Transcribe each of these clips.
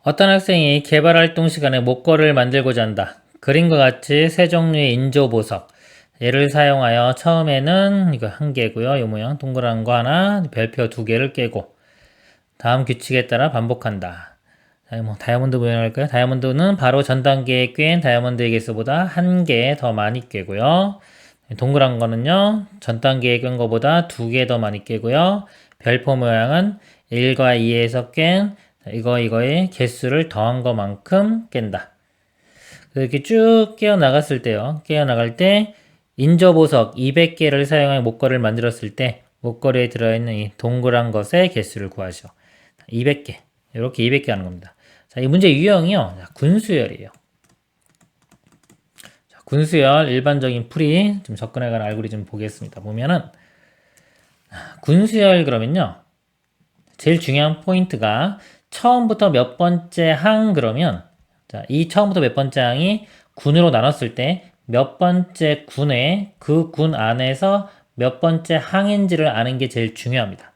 어떤 학생이 개발활동 시간에 목걸이를 만들고자 한다. 그림과 같이 세 종류의 인조보석. 얘를 사용하여 처음에는 이거 한 개고요. 이 모양 동그란 거 하나, 별표 두 개를 깨고 다음 규칙에 따라 반복한다. 다이아몬드 모양일까요? 다이아몬드는 바로 전 단계에 꿰인 다이아몬드의 개수보다 한 개 더 많이 꿰고요. 동그란 거는요, 전 단계에 꿰인 거보다 두 개 더 많이 꿰고요. 별표 모양은 1과 2에서 깬 이거의 개수를 더한 것만큼 깬다. 이렇게 쭉 깨어 나갔을 때요. 깨어 나갈 때 인조보석 200개를 사용해 목걸이를 만들었을 때 목걸이에 들어있는 이 동그란 것의 개수를 구하시오. 200개. 이렇게 200개 하는 겁니다. 자, 이 문제 유형이요. 군수열이에요. 자, 군수열 일반적인 풀이 좀 접근해가는 알고리즘 보겠습니다. 보면은 군수열 그러면요. 제일 중요한 포인트가 처음부터 몇 번째 항 그러면 자, 이 처음부터 몇 번째 항이 군으로 나눴을 때 몇 번째 군에 그 군 안에서 몇 번째 항인지를 아는 게 제일 중요합니다.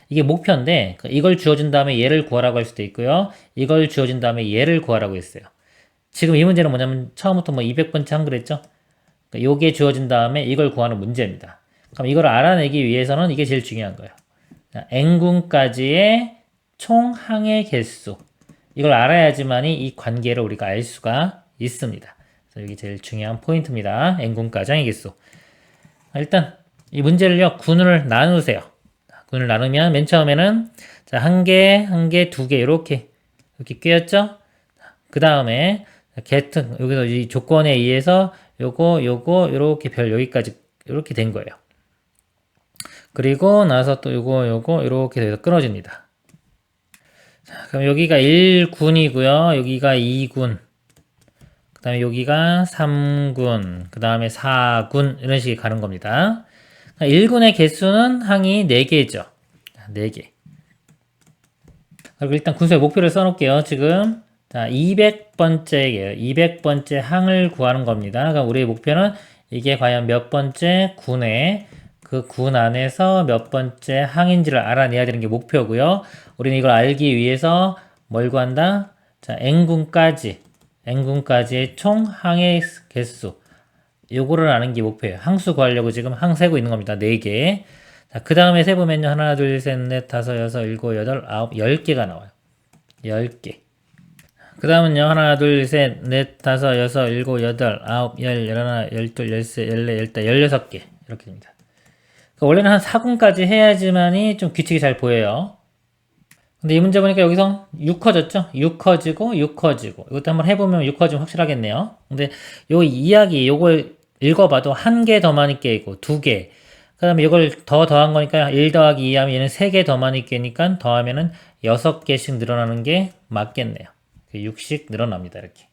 이게 목표인데 이걸 주어진 다음에 얘를 구하라고 할 수도 있고요. 이걸 주어진 다음에 얘를 구하라고 했어요. 지금 이 문제는 뭐냐면 처음부터 200번째 항 그랬죠? 요게 주어진 다음에 이걸 구하는 문제입니다. 그럼 이걸 알아내기 위해서는 이게 제일 중요한 거예요. n군까지의 총 항의 개수. 이걸 알아야지만이 이 관계를 우리가 알 수가 있습니다. 그래서 여기 제일 중요한 포인트입니다. n군까지 항의 개수. 일단 이 문제를요. 군을 나누세요. 군을 나누면 맨 처음에는 자, 한 개, 두 개 이렇게 꿰었죠? 그 다음에 개특 여기서 이 조건에 의해서 요거 이렇게 별 여기까지 이렇게 된 거예요. 그리고 나서 또 요거 이렇게 돼서 끊어집니다. 자, 그럼 여기가 1군이고요. 여기가 2군. 그 다음에 여기가 3군. 그 다음에 4군. 이런 식이 가는 겁니다. 1군의 개수는 항이 4개죠. 4개. 그리고 일단 군수의 목표를 써놓을게요. 지금 자 200번째예요. 200번째 항을 구하는 겁니다. 그러니까 우리의 목표는 이게 과연 몇 번째 군에 그 군 안에서 몇 번째 항인지를 알아내야 되는 게 목표고요. 우리는 이걸 알기 위해서 뭘 구한다? 자, n군까지의 총 항의 개수. 요거를 아는 게 목표예요. 항수 구하려고 지금 항 세고 있는 겁니다. 4개. 자, 그 다음에 세보면요. 하나, 둘, 셋, 넷, 다섯, 여섯, 일곱, 여덟, 아홉, 10개가 나와요. 10개. 그 다음은요. 하나, 둘, 셋, 넷, 다섯, 여섯, 일곱, 여덟, 아홉, 열, 열하나, 열둘, 열세, 열네, 열다, 16개. 이렇게 됩니다. 그러니까 원래는 한 4군까지 해야지만이 좀 규칙이 잘 보여요. 근데 이 문제 보니까 여기서 6 커졌죠? 6 커지고 6 커지고 이것도 한번 해보면 6 커지면 확실하겠네요. 근데 요 이야기 요걸 읽어봐도 한 개 더 많이 깨고 2개 그 다음에 이걸 더한 거니까 1 더하기 2 하면 얘는 3개 더 많이 깨니까 더하면은 6개씩 늘어나는 게 맞겠네요. 6씩 늘어납니다. 이렇게.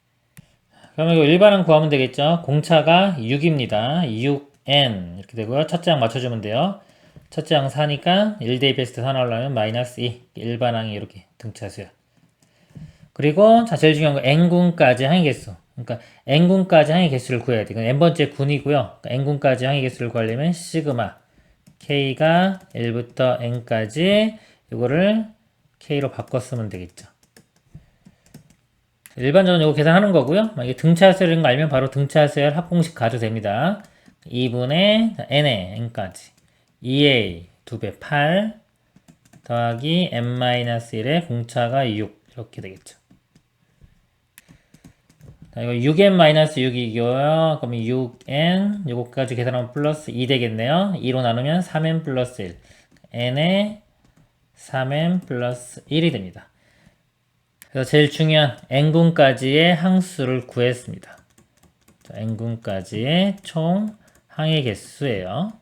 그러면 이거 일반항 구하면 되겠죠? 공차가 6입니다. 6n 이렇게 되고요. 첫째 항 맞춰주면 돼요. 첫째 항 4니까 1 대입했을 때 4 나오려면 마이너스 2 일반항이 이렇게 등차수야. 그리고 자 제일 중요한 거 n군까지 항의 개수. 그러니까 n군까지 항의 개수를 구해야 돼. 이건 n번째 군이고요. 그러니까 n군까지 항의 개수를 구하려면 시그마 k가 1부터 n까지 이거를 k로 바꿔 쓰면 되겠죠. 일반적으로 이거 계산하는 거고요. 이게 등차수열인 거 알면 바로 등차수열 합공식 가도 됩니다. 2분의 n에 n까지 2a 2배 8 더하기 n-1의 공차가 6 이렇게 되겠죠. 자, 이거 6n-6이고요. 그럼 6n 요거까지 계산하면 플러스 2 되겠네요. 2로 나누면 3n 플러스 1 n에 3n 플러스 1이 됩니다. 그래서 제일 중요한 n군까지의 항수를 구했습니다. 자, n군까지의 총 항의 개수예요.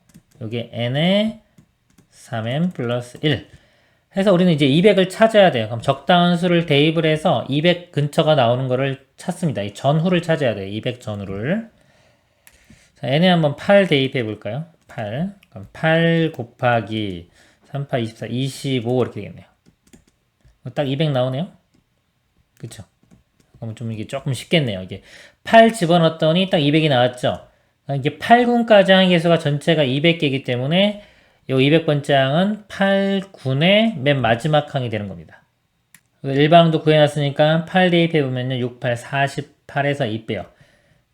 여기 n에 3n 플러스 1 해서 우리는 이제 200을 찾아야 돼요. 그럼 적당한 수를 대입을 해서 200 근처가 나오는 거를 찾습니다. 이 전후를 찾아야 돼요. 200 전후를. 자, n에 한번 8 대입해 볼까요? 8. 그럼 8 곱하기 3, 8, 24, 25 이렇게 되겠네요. 딱 200 나오네요. 그쵸? 그럼 좀 이게 조금 쉽겠네요. 이게 8 집어넣었더니 딱 200이 나왔죠? 이게 8군까지 항의 개수가 전체가 200개이기 때문에 요 200번째 항은 8군의 맨 마지막 항이 되는 겁니다. 일반항도 구해놨으니까 8 대입해보면요. 6, 8, 48에서 2 빼요.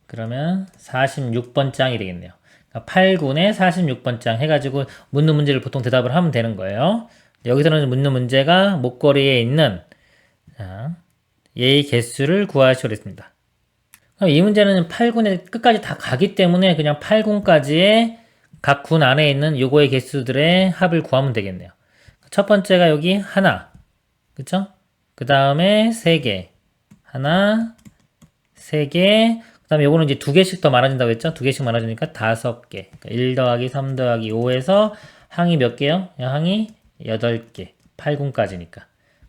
그러면 46번 장이 되겠네요. 그러니까 8군에 46번 장 해가지고 묻는 문제를 보통 대답을 하면 되는 거예요. 여기서는 묻는 문제가 목걸이에 있는 얘의 개수를 구하시오 그랬습니다. 그럼 이 문제는 8군에 끝까지 다 가기 때문에 그냥 8군까지의 각 군 안에 있는 요거의 개수들의 합을 구하면 되겠네요. 첫 번째가 여기 하나, 그쵸? 그 다음에 3개, 하나, 3개, 그 다음에 요거는 이제 2개씩 더 많아진다고 했죠? 2개씩 많아지니까 5개. 그러니까 1 더하기 3 더하기 5에서 항이 몇 개요? 항이 8개. 8군까지니까.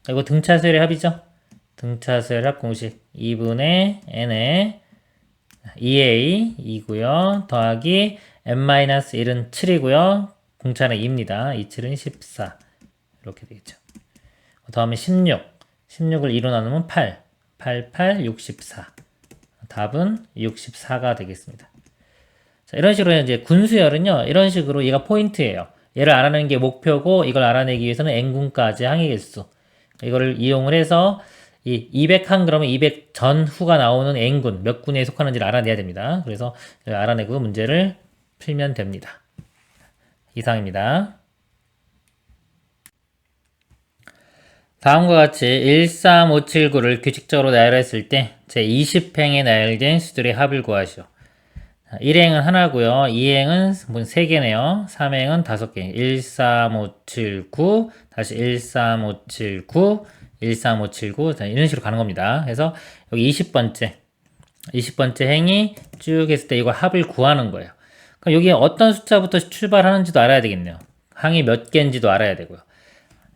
이거 등차수열의 합이죠? 등차수열 합 공식 2분의 n에 2a 2고요. 더하기 n-1은 7이고요. 공차는 2입니다. 2, 7은 14. 이렇게 되겠죠. 다음에 16. 16을 2로 나누면 8. 8, 8, 64. 답은 64가 되겠습니다. 자, 이런 식으로 이제 군수열은요, 이런 식으로 얘가 포인트예요. 얘를 알아내는 게 목표고, 이걸 알아내기 위해서는 n군까지 항의 개수. 이거를 이용을 해서 이 200항 그러면 200 전후가 나오는 n군, 몇 군에 속하는지를 알아내야 됩니다. 그래서 알아내고 문제를 풀면 됩니다. 이상입니다. 다음과 같이 13579를 규칙적으로 나열했을 때 제20행에 나열된 수들의 합을 구하시오. 1행은 하나고요. 2행은 3개네요. 3행은 5개. 13579 다시 13579 13579 이런 식으로 가는 겁니다. 그래서 여기 20번째 행이 쭉 했을 때 이거 합을 구하는 거예요. 그럼 여기 어떤 숫자부터 출발하는지도 알아야 되겠네요. 항이 몇 개인지도 알아야 되고요.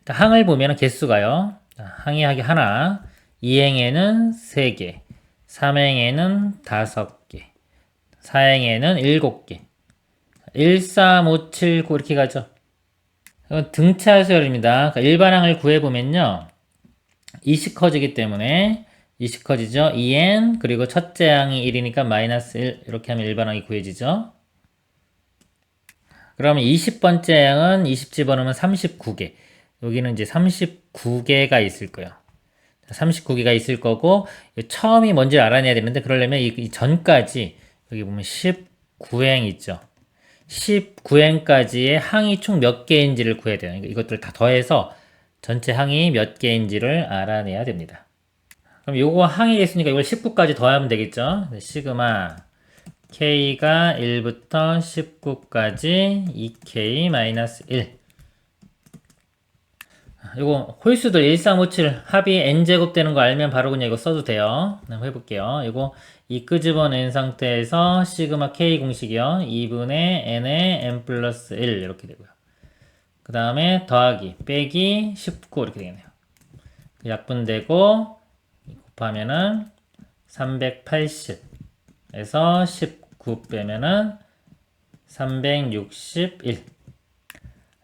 항을 보면 개수가요. 항이 하기 하나, 2행에는 3개, 3행에는 5개, 4행에는 7개, 13579 이렇게 가죠. 등차수열입니다. 그러니까 일반항을 구해보면요. 20 커지기 때문에 20 커지죠. 2n 그리고 첫째 항이 1이니까 마이너스 1 이렇게 하면 일반항이 구해지죠. 그러면 20번째 항은 20 집어넣으면 39개. 여기는 이제 39개가 있을 거예요. 39개가 있을 거고 처음이 뭔지 알아내야 되는데 그러려면 이 전까지 여기 보면 19행 있죠. 19행까지의 항이 총 몇 개인지를 구해야 돼요. 이것들 다 더해서 전체 항이 몇 개인지를 알아내야 됩니다. 그럼 요거 항이 있으니까 이걸 19까지 더하면 되겠죠. 시그마 k가 1부터 19까지 2k-1 이거 홀수들 1357 합이 n제곱 되는 거 알면 바로 그냥 이거 써도 돼요. 한번 해볼게요. 이거 이 끄집어낸 상태에서 시그마 k 공식이요. 2분의 n의 n 플러스 1 이렇게 되고요. 그 다음에 더하기 빼기 19 이렇게 되겠네요. 약분되고 곱하면은 380에서 19 빼면은 361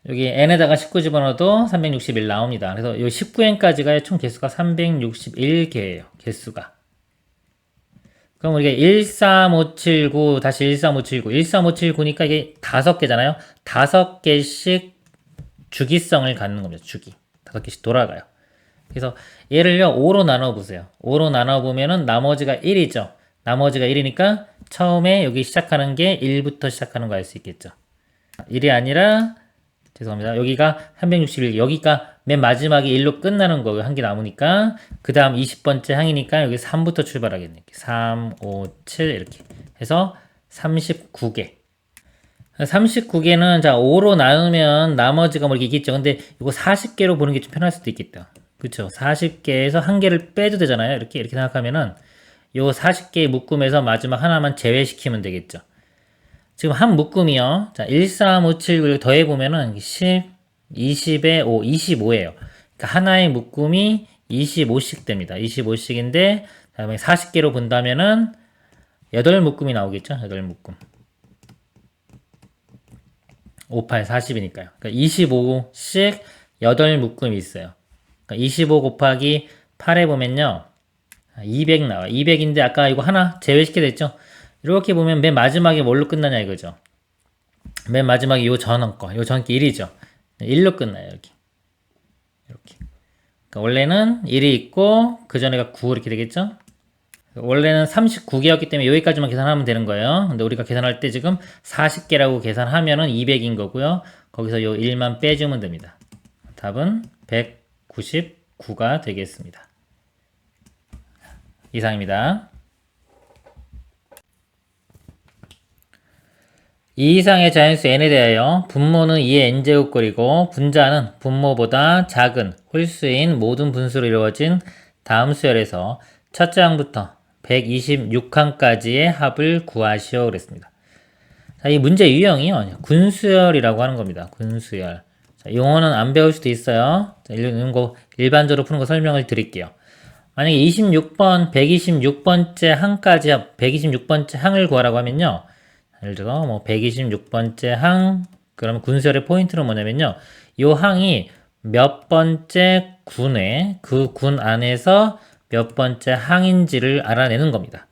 여기 n에다가 19 집어넣어도 361 나옵니다. 그래서 이 19행까지가 총 개수가 361개예요. 개수가. 그럼 우리가 13579 다시 13579 13579니까 이게 5개잖아요. 5개씩 주기성을 갖는 겁니다. 주기. 5개씩 돌아가요. 그래서 얘를요 5로 나눠보세요. 5로 나눠보면은 나머지가 1이죠. 나머지가 1이니까 처음에 여기 시작하는 게 1부터 시작하는 거 알 수 있겠죠. 1이 아니라 죄송합니다. 여기가 361, 여기가 맨 마지막에 1로 끝나는 거예요. 한 개 남으니까. 그 다음 20번째 항이니까 여기 3부터 출발하겠네. 3, 5, 7 이렇게 해서 39개. 39개는 자 5로 나누면 나머지가 뭐 이렇게 있겠죠. 근데 이거 40개로 보는 게 좀 편할 수도 있겠다. 그쵸? 40개에서 한 개를 빼도 되잖아요. 이렇게 생각하면은 요 40개의 묶음에서 마지막 하나만 제외시키면 되겠죠. 지금 한 묶음이요. 자, 13579를 더해보면은 10, 20에 5, 25예요. 그러니까 하나의 묶음이 25씩 됩니다. 25씩인데, 다음에 40개로 본다면은 8묶음이 나오겠죠? 8묶음. 5, 8, 40이니까요. 그러니까 25씩 8묶음이 있어요. 그러니까 25 곱하기 8에 보면요. 200 나와요. 200인데 아까 이거 하나 제외시켜야 됐죠? 이렇게 보면 맨 마지막에 뭘로 끝나냐 이거죠. 맨 마지막에 요 전원 거, 요 전기 1이죠. 1로 끝나요, 이렇게. 그러니까 원래는 1이 있고 그 전에가 9 이렇게 되겠죠? 원래는 39개였기 때문에 여기까지만 계산하면 되는 거예요. 근데 우리가 계산할 때 지금 40개라고 계산하면은 200인 거고요. 거기서 요 1만 빼주면 됩니다. 답은 199가 되겠습니다. 이상입니다. 이 이상의 자연수 n에 대하여 분모는 2의 n제곱꼴이고 분자는 분모보다 작은 홀수인 모든 분수로 이루어진 다음 수열에서 첫째 항부터 126항까지의 합을 구하시오 그랬습니다. 자, 이 문제 유형이요. 군수열이라고 하는 겁니다. 군수열. 자, 용어는 안 배울 수도 있어요. 자, 이런 거 일반적으로 푸는 거 설명을 드릴게요. 만약에 26번, 126번째 항까지 126번째 항을 구하라고 하면요. 예를 들어 뭐 126번째 항 그러면 군수열의 포인트는 뭐냐면요. 이 항이 몇 번째 군에 그 군 안에서 몇 번째 항인지를 알아내는 겁니다.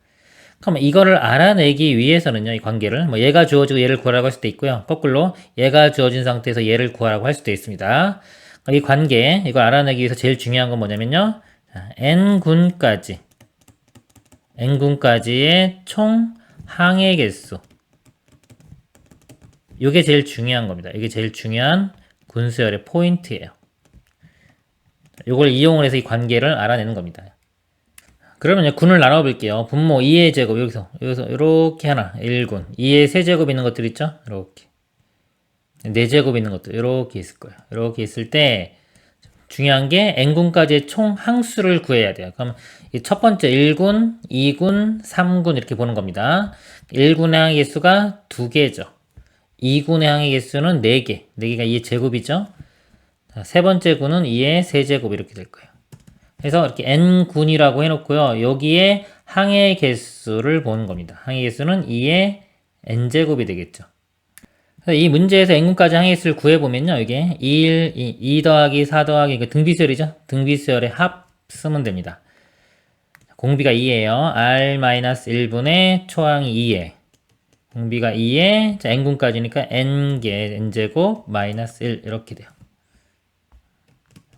그럼 이거를 알아내기 위해서는요. 이 관계를 뭐 얘가 주어지고 얘를 구하라고 할 수도 있고요. 거꾸로 얘가 주어진 상태에서 얘를 구하라고 할 수도 있습니다. 이 관계 이걸 알아내기 위해서 제일 중요한 건 뭐냐면요. n군까지의 총 항의 개수 이게 제일 중요한 겁니다. 이게 제일 중요한 군수열의 포인트예요. 이걸 이용을 해서 이 관계를 알아내는 겁니다. 그러면 군을 나눠볼게요. 분모 2의 제곱 여기서 이렇게 하나 1군 2의 세제곱 있는 것들 있죠? 이렇게 4제곱 있는 것들 이렇게 있을 거예요. 이렇게 있을 때 중요한 게 n군까지의 총 항수를 구해야 돼요. 그럼 첫 번째 1군, 2군, 3군 이렇게 보는 겁니다. 1군의 항의 개수가 2개죠. 2군의 항의 개수는 4개. 4개가 2의 제곱이죠. 세 번째 군은 2의 세제곱 이렇게 될 거예요. 그래서 이렇게 n군이라고 해놓고요. 여기에 항의 개수를 보는 겁니다. 항의 개수는 2의 n제곱이 되겠죠. 이 문제에서 n군까지 항의 개수를 구해보면요. 이게 2 더하기 4 더하기 등비수열이죠. 등비수열의 합 쓰면 됩니다. 공비가 2예요. r-1분의 초항이 2에 공비가 2에 자, n군까지니까 n개 n제곱 마이너스 1 이렇게 돼요.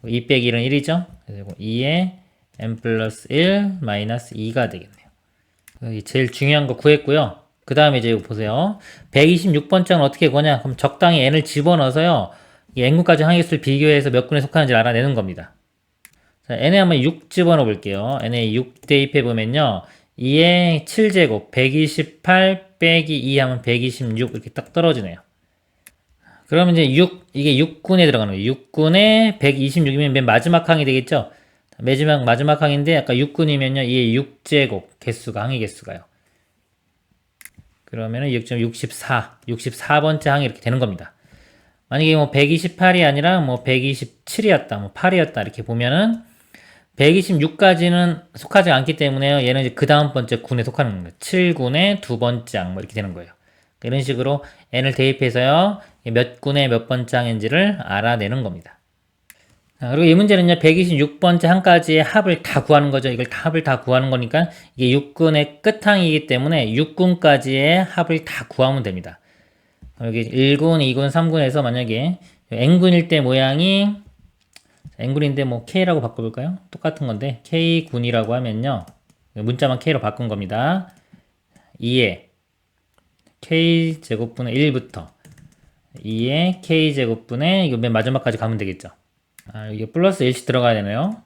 2 빼기 1은 1이죠. 그리고 2에 n 플러스 1 마이너스 2가 되겠네요. 제일 중요한 거 구했고요. 그 다음에 이제 이거 보세요. 126번째는 어떻게 구하냐? 그럼 적당히 n을 집어넣어서요. 이 n군까지 항의수를 비교해서 몇 군에 속하는지 알아내는 겁니다. 자, n에 한번 6 집어넣어 볼게요. n에 6 대입해 보면요. 2의 7제곱 128 빼기 2 하면 126 이렇게 딱 떨어지네요. 그러면 이제 이게 6군에 들어가는 거예요. 6군에 126이면 맨 마지막 항이 되겠죠? 마지막 항인데 아까 6군이면요. 이게 6제곱 개수가 항의 개수가요. 그러면은 64번째 항이 이렇게 되는 겁니다. 만약에 뭐 128이 아니라 뭐 127이었다, 뭐 8이었다 이렇게 보면은 126까지는 속하지 않기 때문에요. 얘는 이제 그 다음 번째 군에 속하는 겁니다. 7군의 두 번째 항 뭐 이렇게 되는 거예요. 이런 식으로 n을 대입해서요. 몇 군의 몇 번째 항인지를 알아내는 겁니다. 그리고 이 문제는요. 126번째 항까지의 합을 다 구하는 거죠. 이걸 합을 다 구하는 거니까 이게 6군의 끝항이기 때문에 6군까지의 합을 다 구하면 됩니다. 여기 1군, 2군, 3군에서 만약에 n군일 때 모양이 n군인데 뭐 k라고 바꿔볼까요? 똑같은 건데 k군이라고 하면요. 문자만 k로 바꾼 겁니다. 2에 k제곱분의 1부터 2의 k제곱분의 이거 맨 마지막까지 가면 되겠죠. 이게 플러스 1씩 들어가야 되네요.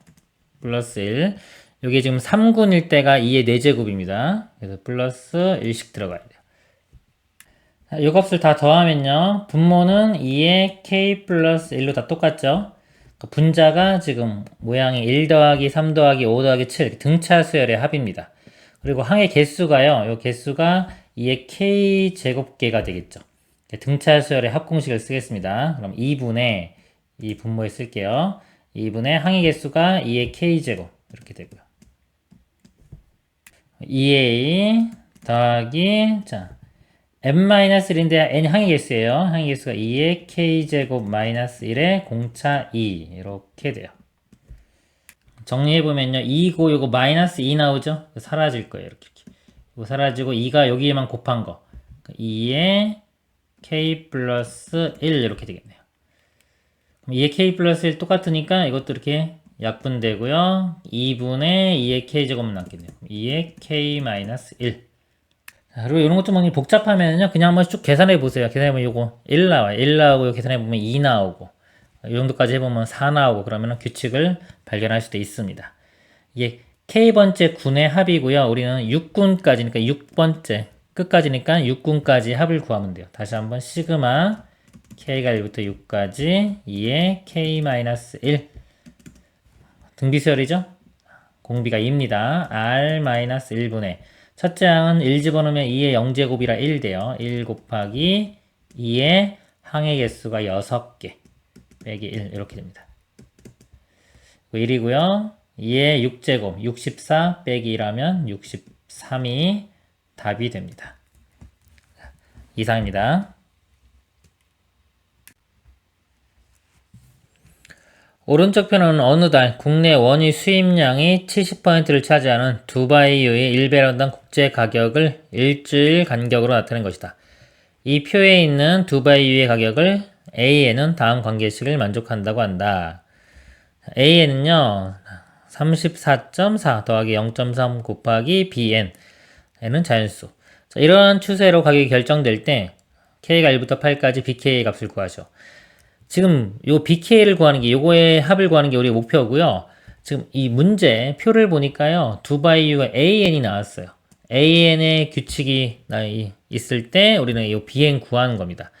플러스 1. 이게 지금 3군일 때가 2의 4제곱입니다. 그래서 플러스 1씩 들어가야 돼요. 이 값을 다 더하면요. 분모는 2의 k 플러스 1로 다 똑같죠. 분자가 지금 모양이 1 더하기 3 더하기 5 더하기 7 등차 수열의 합입니다. 그리고 항의 개수가요. 이 개수가 2의 k제곱계가 되겠죠. 등차 수열의 합공식을 쓰겠습니다. 그럼 2분의 이 분모에 쓸게요. 2분의 항의 개수가 2의 k제곱 이렇게 되고요. 2a 더하기 자 n-1인데 n 항의 개수예요. 항의 개수가 2의 k제곱 마이너스 1의 공차 2 이렇게 돼요. 정리해보면요. 2고 요거 마이너스 2 나오죠? 사라질 거예요. 이렇게. 이거 사라지고 2가 여기에만 곱한 거. 2의 k 플러스 1 이렇게 되겠네요. 그럼 2의 k 플러스 1 똑같으니까 이것도 이렇게 약분되고요. 2분의 2의 k제곱만 남겠네요. 2의 k-1. 자, 그리고 이런 것 좀 많이 복잡하면요. 그냥 한번 쭉 계산해 보세요. 계산해보면 요거 1 나와요. 1 나오고 계산해보면 2 나오고 이 정도까지 해보면 4 나오고 그러면 규칙을 발견할 수도 있습니다. 이게 k번째 군의 합이고요. 우리는 6군까지니까 6번째 끝까지니까 6군까지 합을 구하면 돼요. 다시 한번 시그마 k가 1부터 6까지 2의 k-1 등비수열이죠? 공비가 2입니다. r-1분의 첫째 항은 1 집어넣으면 2의 0제곱이라 1 돼요. 1 곱하기 2의 항의 개수가 6개 빼기 1 이렇게 됩니다. 1이고요. 2의 6제곱 64 빼기 1하면 63이 답이 됩니다. 이상입니다. 오른쪽 편은 어느 달 국내 원유 수입량이 70%를 차지하는 두바이유의 1배럴당 국제 가격을 일주일 간격으로 나타낸 것이다. 이 표에 있는 두바이유의 가격을 AN은 다음 관계식을 만족한다고 한다. AN은요 34.4 더하기 0.3 곱하기 BN N은 자연수. 자, 이런 추세로 가격이 결정될 때 K가 1부터 8까지 BK의 값을 구하죠. 지금 요 BK를 구하는 게 요거의 합을 구하는 게 우리 목표고요. 지금 이 문제 표를 보니까요. 두바이유가 AN이 나왔어요. AN의 규칙이 있을 때 우리는 이 BN 구하는 겁니다.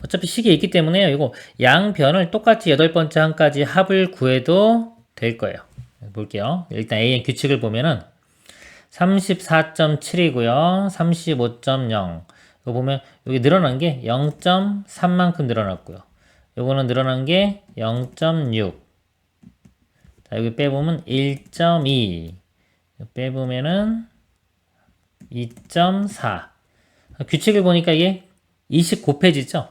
어차피 식이 있기 때문에 이거 양변을 똑같이 8번째 항까지 합을 구해도 될 거예요. 볼게요. 일단 AN 규칙을 보면은 34.7이고요. 35.0. 이거 보면 여기 늘어난 게 0.3만큼 늘어났고요. 요거는 늘어난 게 0.6. 자, 여기 빼보면 1.2. 빼보면은 2.4. 규칙을 보니까 이게 29페이지죠?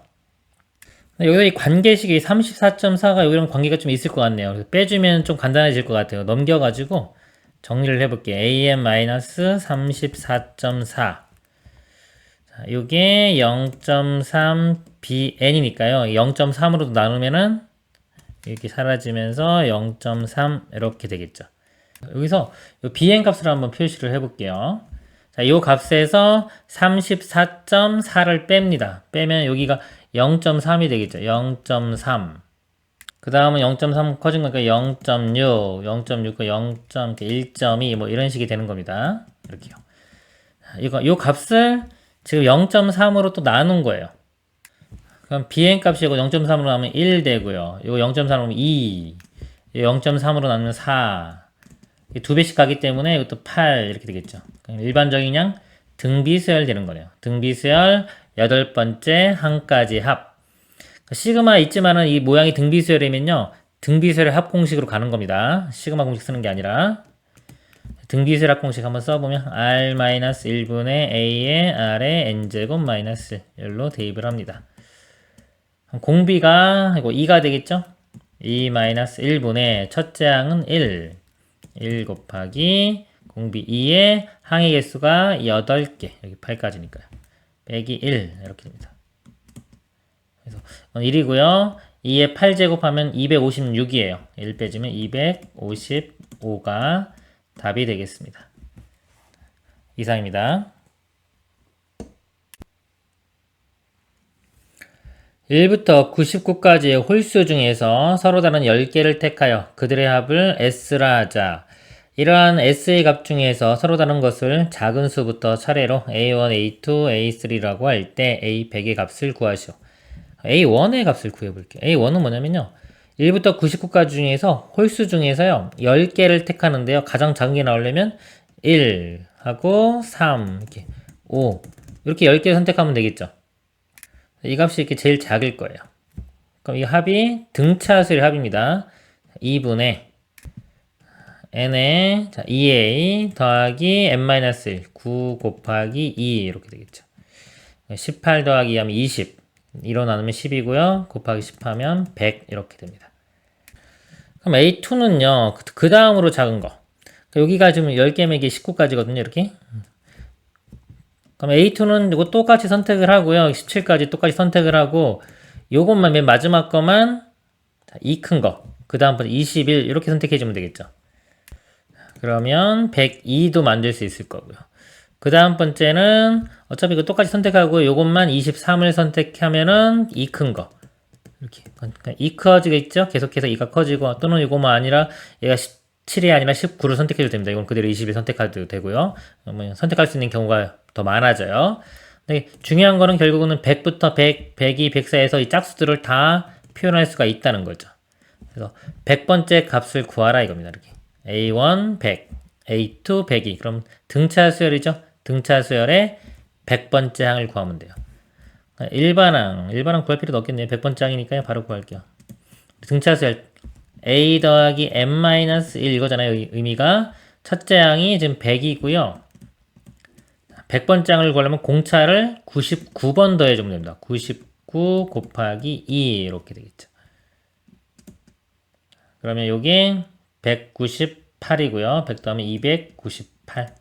여기서 이 관계식이 34.4가 이런 관계가 좀 있을 것 같네요. 그래서 빼주면 좀 간단해질 것 같아요. 넘겨가지고 정리를 해볼게요. AM-34.4. 자, 요게 0.3 BN이니까요. 0.3으로 나누면은 이렇게 사라지면서 0.3 이렇게 되겠죠. 여기서 요 BN 값을 한번 표시를 해볼게요. 자, 요 값에서 34.4를 뺍니다. 빼면 여기가 0.3이 되겠죠. 0.3. 그 다음은 0.3 커진 거니까 0.6, 0.6, 0.1.2 뭐 이런 식이 되는 겁니다. 이렇게요. 요 값을 지금 0.3으로 또 나눈 거예요. 그럼 BN 값이 이거 0.3으로 나누면 1 되고요. 이거 0.3으로 나누면 2, 0.3으로 나누면 4. 두 배씩 가기 때문에 이것도 8 이렇게 되겠죠. 일반적인 양 등비수열 되는 거네요. 등비수열 8번째 항까지 합. 시그마 있지만은 이 모양이 등비수열이면요. 등비수열 합 공식으로 가는 겁니다. 시그마 공식 쓰는 게 아니라. 등비수열 합 공식 한번 써보면 R-1분의 A의 R의 N제곱 마이너스 1로 대입을 합니다. 공비가 이거 2가 되겠죠? 2-1분의 첫째 항은 1 곱하기 공비 2의 항의 개수가 8개 여기 8까지니까요. 빼기 1 이렇게 됩니다. 그래서 1이고요. 2의 8제곱하면 256이에요. 1 빼주면 255가 답이 되겠습니다. 이상입니다. 1부터 99까지의 홀수 중에서 서로 다른 10개를 택하여 그들의 합을 S라 하자. 이러한 S의 값 중에서 서로 다른 것을 작은 수부터 차례로 A1, A2, A3라고 할 때 A100의 값을 구하시오. A1의 값을 구해볼게요. A1은 뭐냐면요. 1부터 99까지 중에서 홀수 중에서요. 10개를 택하는데요. 가장 작은 게 나오려면 1 하고 3, 이렇게 5 이렇게 10개 선택하면 되겠죠. 이 값이 이렇게 제일 작을 거예요. 그럼 이 합이 등차수의 합입니다. 2분의 n의 2a 더하기 n-1 9 곱하기 2 이렇게 되겠죠. 18 더하기 2 하면 20 1로 나누면 10이고요. 곱하기 10 하면 100 이렇게 됩니다. 그럼 A2는요. 그 다음으로 작은 거. 여기가 지금 10개면 이게 19까지거든요. 이렇게. 그럼 A2는 이거 똑같이 선택을 하고요. 17까지 똑같이 선택을 하고 요것만 맨 마지막 거만 이 큰 거. 그 다음번 21 이렇게 선택해 주면 되겠죠. 그러면 102도 만들 수 있을 거고요. 그 다음 번째는 어차피 이거 똑같이 선택하고 요것만 23을 선택하면은 이 큰 거. 이렇게. 그러니까 2 커지겠죠? 계속해서 2가 커지고 또는 이거만 아니라 얘가 17이 아니라 19를 선택해도 됩니다. 이건 그대로 21 선택해도 되고요. 선택할 수 있는 경우가 더 많아져요. 근데 중요한 거는 결국은 100부터 100, 102, 104에서 이 짝수들을 다 표현할 수가 있다는 거죠. 그래서 100번째 값을 구하라 이겁니다. 이렇게. A1 100, A2 102. 그럼 등차 수열이죠. 등차 수열의 100번째 항을 구하면 돼요. 일반항 구할 필요도 없겠네요. 100번째 항이니까요. 바로 구할게요. 등차 수열 A 더하기 M-1 이거잖아요. 의미가. 첫째 항이 지금 100이고요. 100번째 항을 구하려면 공차를 99번 더해주면 됩니다. 99 곱하기 2 이렇게 되겠죠. 그러면 여기 198이고요. 100 더하면 298.